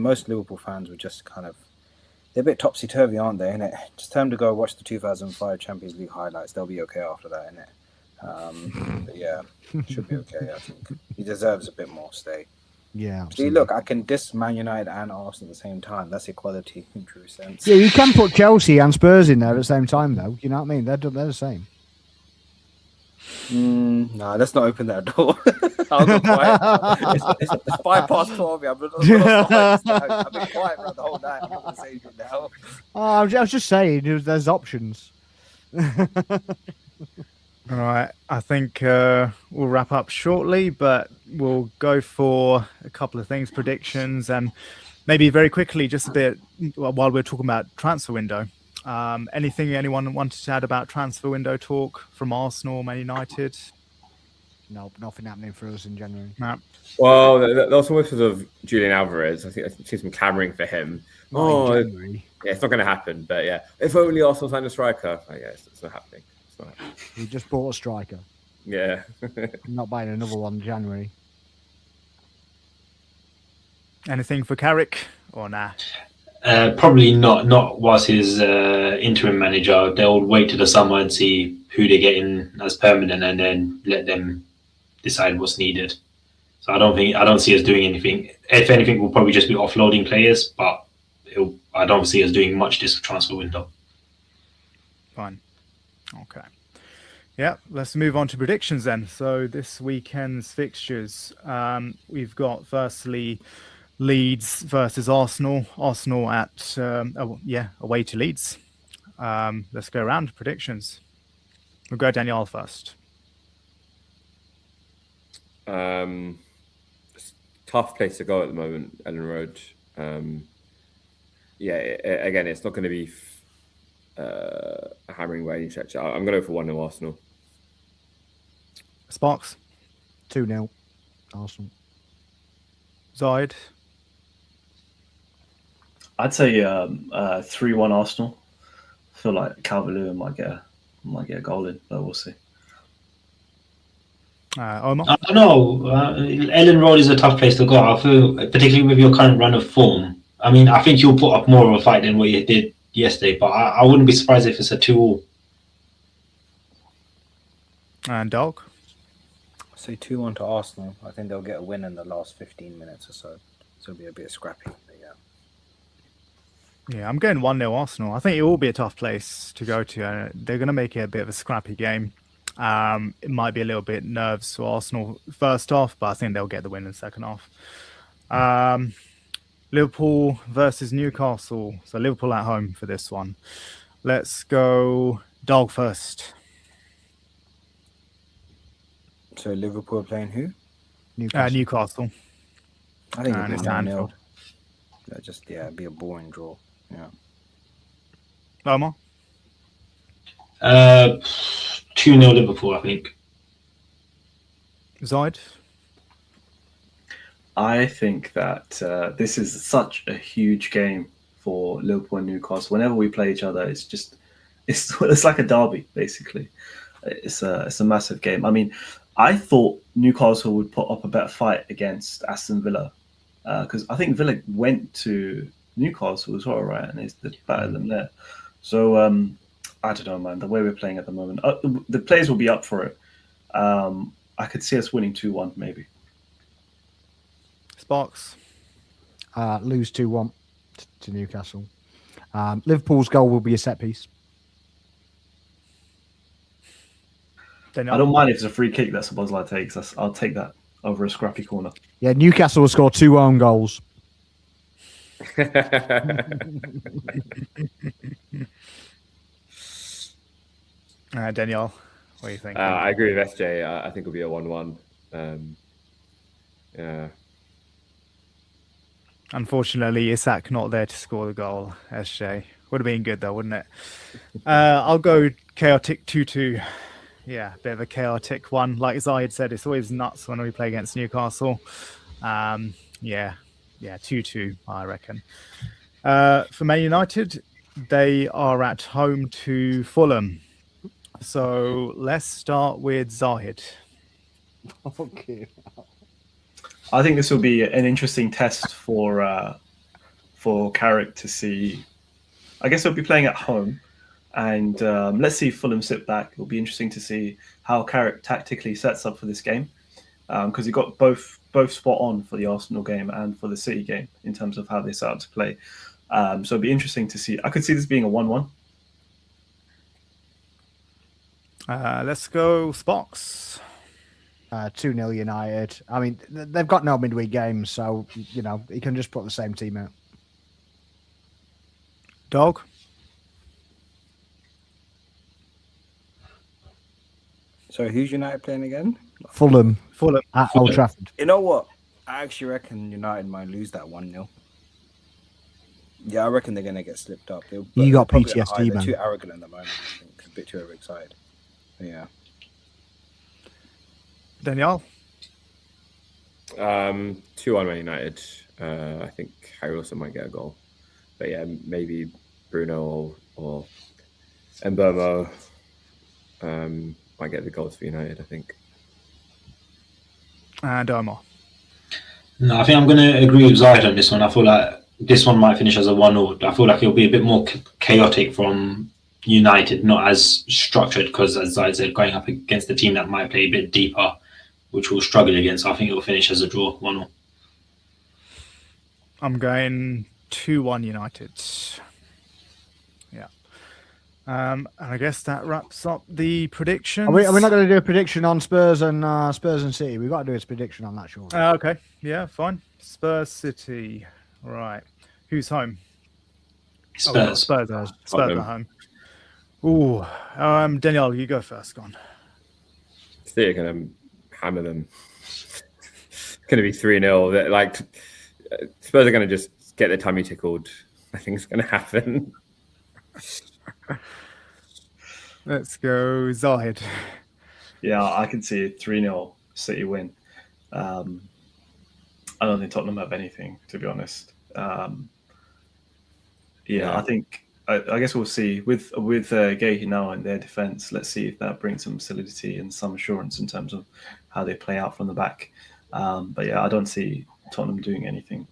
most Liverpool fans would just they're a bit topsy-turvy, aren't they, innit? Just tell them to go watch the 2005 Champions League highlights. They'll be okay after that, innit? But yeah, should be okay, I think. He deserves a bit more stay. Yeah, see, look, I can diss Man United and Arsenal at the same time. That's equality in true sense. Yeah, you can put Chelsea and Spurs in there at the same time, though. You know what I mean? They're the same. No, let's not open that door. I'll go quiet. It's 12:05. I've been quiet for the whole night. Conversation now. I was just saying, there's options. All right, I think we'll wrap up shortly, but we'll go for a couple of things, predictions, and maybe very quickly, just a bit while we're talking about transfer window. Anything anyone wanted to add about transfer window talk from Arsenal, Man United? No, nothing happening for us in January. No. Well, there was some whispers of Julian Alvarez. I think I've seen some clamoring for him. Yeah, it's not going to happen. But yeah, if only Arsenal signed a striker. I guess it's not happening. We just bought a striker. Yeah. I'm not buying another one in January. Anything for Carrick or nah? Probably not whilst his interim manager. They'll wait till the summer and see who they get in as permanent, and then let them decide what's needed. So I don't see us doing anything. If anything, we'll probably just be offloading players, but I don't see us doing much this transfer window. Fine. Okay. Yeah, let's move on to predictions then. So this weekend's fixtures, we've got firstly Leeds versus Arsenal. Arsenal at away to Leeds. Let's go around predictions. We'll go Daniel first. Tough place to go at the moment, Ellen Road. Again, it's not going to be a hammering by any stretch. I'm going to go for 1-0 Arsenal. Sparks. 2-0 Arsenal. Zaid. I'd say 3-1 Arsenal. I feel like Calvert-Lewin might get a goal in, but we'll see. Omar? I don't know. Ellen Road is a tough place to go. I feel, particularly with your current run of form. I mean, I think you'll put up more of a fight than what you did yesterday, but I wouldn't be surprised if it's a 2-2. And Dog? Say 2-1 to Arsenal. I think they'll get a win in the last 15 minutes or so. So it'll be a bit scrappy. But yeah. Yeah, I'm going 1-0 Arsenal. I think it will be a tough place to go to. They're going to make it a bit of a scrappy game. It might be a little bit nerves for Arsenal first half, but I think they'll get the win in the second half. Liverpool versus Newcastle. So Liverpool at home for this one. Let's go Dog first. So Liverpool are playing who? Newcastle. I think And it'll it's be 1-0. Anfield. It'd be a boring draw. Yeah. Omar? 2-0 Liverpool, I think. Zaid? I think that this is such a huge game for Liverpool and Newcastle. Whenever we play each other, it's like a derby, basically. It's a massive game. I mean, I thought Newcastle would put up a better fight against Aston Villa because I think Villa went to Newcastle as well, right? And they battered them there. So I don't know, man. The way we're playing at the moment, the players will be up for it. I could see us winning 2-1, maybe. Sparks? Lose 2-1 to Newcastle. Liverpool's goal will be a set piece. I don't mind if it's a free kick that Szoboszlai takes. I'll take that over a scrappy corner. Yeah, Newcastle will score 2 own goals. Danielle, what do you think? I agree with SJ. I think it'll be a 1-1. Yeah. Unfortunately, Isak not there to score the goal. SJ would have been good though, wouldn't it? I'll go chaotic 2-2. Yeah, a bit of a chaotic one. Like Zahid said, it's always nuts when we play against Newcastle. Yeah, 2-2, I reckon. For Man United, they are at home to Fulham. So let's start with Zahid. Okay. I think this will be an interesting test for Carrick to see. I guess they'll be playing at home. And let's see Fulham sit back. It'll be interesting to see how Carrick tactically sets up for this game because he got both spot on for the Arsenal game and for the City game in terms of how they set up to play. So it'll be interesting to see. I could see this being a 1-1. Let's go Sparks. 2-0 United. I mean, they've got no midweek games, so, you know, he can just put the same team out. Dog. So who's United playing again? Fulham Fulham. at Old Trafford. You know what? I actually reckon United might lose that 1-0. Yeah, I reckon they're going to get slipped up. You got probably PTSD, they're man. too arrogant at the moment. I think. A bit too overexcited. Yeah. Danielle. 2-1 Man United. I think Harry Wilson might get a goal. But yeah, maybe Bruno or Mbeumo might get the goals for United, I think. And Omar. No, I think I'm going to agree with Zahid on this one. I feel like this one might finish as a 1-0. I feel like it'll be a bit more chaotic from United, not as structured, because as Zahid said, going up against a team that might play a bit deeper, which we'll struggle against. I think it will finish as a draw, 1-0. I'm going 2-1 United. Yeah. And I guess that wraps up the predictions. Are we not going to do a prediction on Spurs and City? We've got to do a prediction on that, surely. Okay. Yeah, fine. Spurs City. Right. Who's home? Spurs. Spurs at home. Ooh. Danielle, you go first. Go on. City are going to hammer them. It's going to be 3-0. Like, Spurs are going to just get their tummy tickled. Nothing's going to happen. Let's go Zahid. Yeah, I can see a 3-0 City win. I don't think Tottenham have anything, to be honest. I think I guess we'll see with Gahey now in their defence. Let's see if that brings some solidity and some assurance in terms of how they play out from the back. But yeah, I don't see Tottenham doing anything.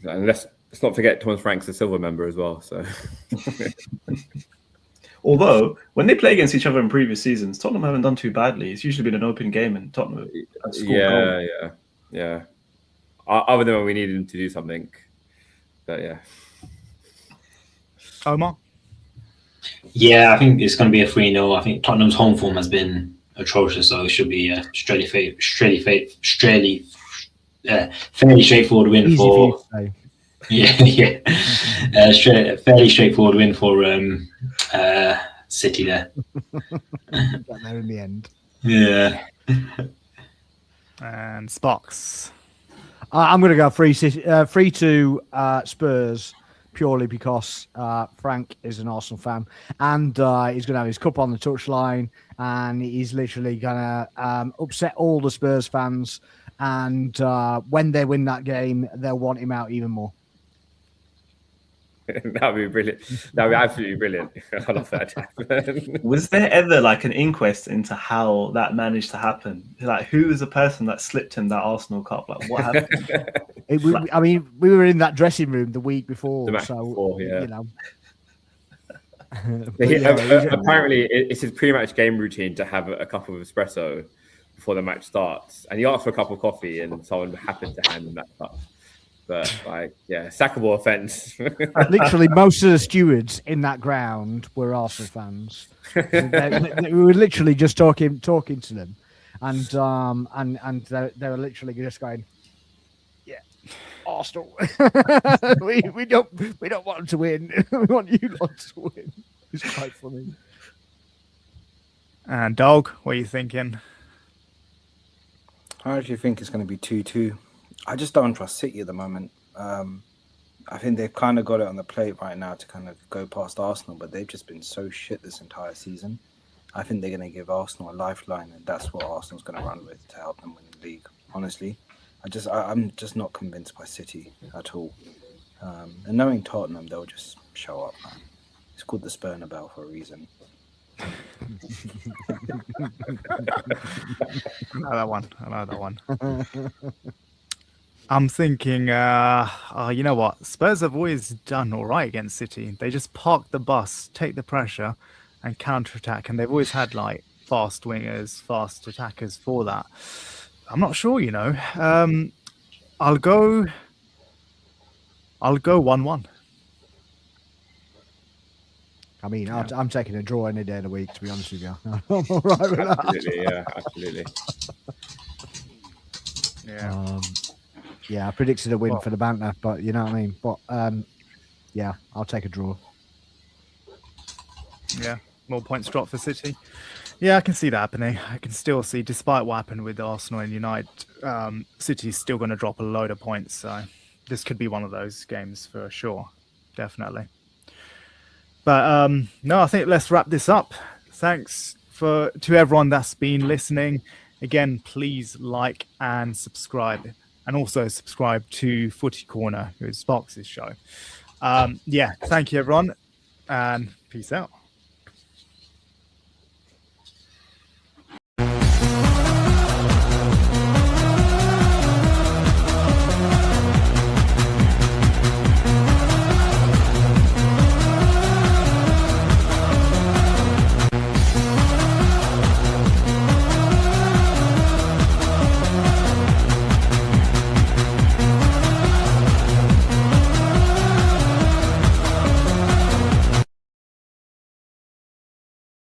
And let's not forget Thomas Frank's a Silver member as well. So, Although when they play against each other in previous seasons, Tottenham haven't done too badly. It's usually been an open game, and Tottenham have scored goals. Yeah. Other than when we needed him to do something, but yeah. Omar? Yeah, I think it's going to be a 3-0. I think Tottenham's home form has been atrocious, so it should be a fairly straightforward win Easy for. for you to say. Fairly straightforward win for City there. Got there in the end. Yeah. And sparx. I'm going to go 3-2 Spurs, purely because Frank is an Arsenal fan, and he's going to have his cup on the touchline, and he's literally going to upset all the Spurs fans. And when they win that game, they'll want him out even more. That would be brilliant. That would be absolutely brilliant. I love that. Was there ever like an inquest into how that managed to happen? Like, who was the person that slipped him that Arsenal cup? Like, what happened? I mean, we were in that dressing room the week before, yeah. You know. Apparently, it's his pre-match game routine to have a cup of espresso before the match starts, and he asked for a cup of coffee, and someone happened to hand him that cup. But sackable offence. Literally, most of the stewards in that ground were Arsenal fans. We were literally just talking to them, and they were literally just going, "Yeah, Arsenal. we don't want them to win. We want you lot to win." It's quite funny. And Dog, what are you thinking? I actually think it's going to be 2-2. I just don't trust City at the moment. I think they've kind of got it on the plate right now to kind of go past Arsenal, but they've just been so shit this entire season. I think they're going to give Arsenal a lifeline, and that's what Arsenal's going to run with to help them win the league. Honestly, I'm just not convinced by City at all. And knowing Tottenham, they'll just show up, man. It's called the Spurner Bell for a reason. Another one. I'm thinking, you know what? Spurs have always done all right against City. They just park the bus, take the pressure, and counter-attack. And they've always had like fast wingers, fast attackers for that. I'm not sure, you know. I'll go 1-1. I mean, I'm taking a draw any day of the week, to be honest with you. I'm all right with that. Absolutely. Yeah, I predicted a win for the banter, but you know what I mean. But yeah, I'll take a draw. Yeah, more points dropped for City. Yeah, I can see that happening. I can still see, despite what happened with Arsenal and United, City's still going to drop a load of points. So this could be one of those games for sure, definitely. But no, I think let's wrap this up. Thanks to everyone that's been listening. Again, please like and subscribe. And also subscribe to Footy Corner, who is sparx' show. Yeah, thank you, everyone. And peace out.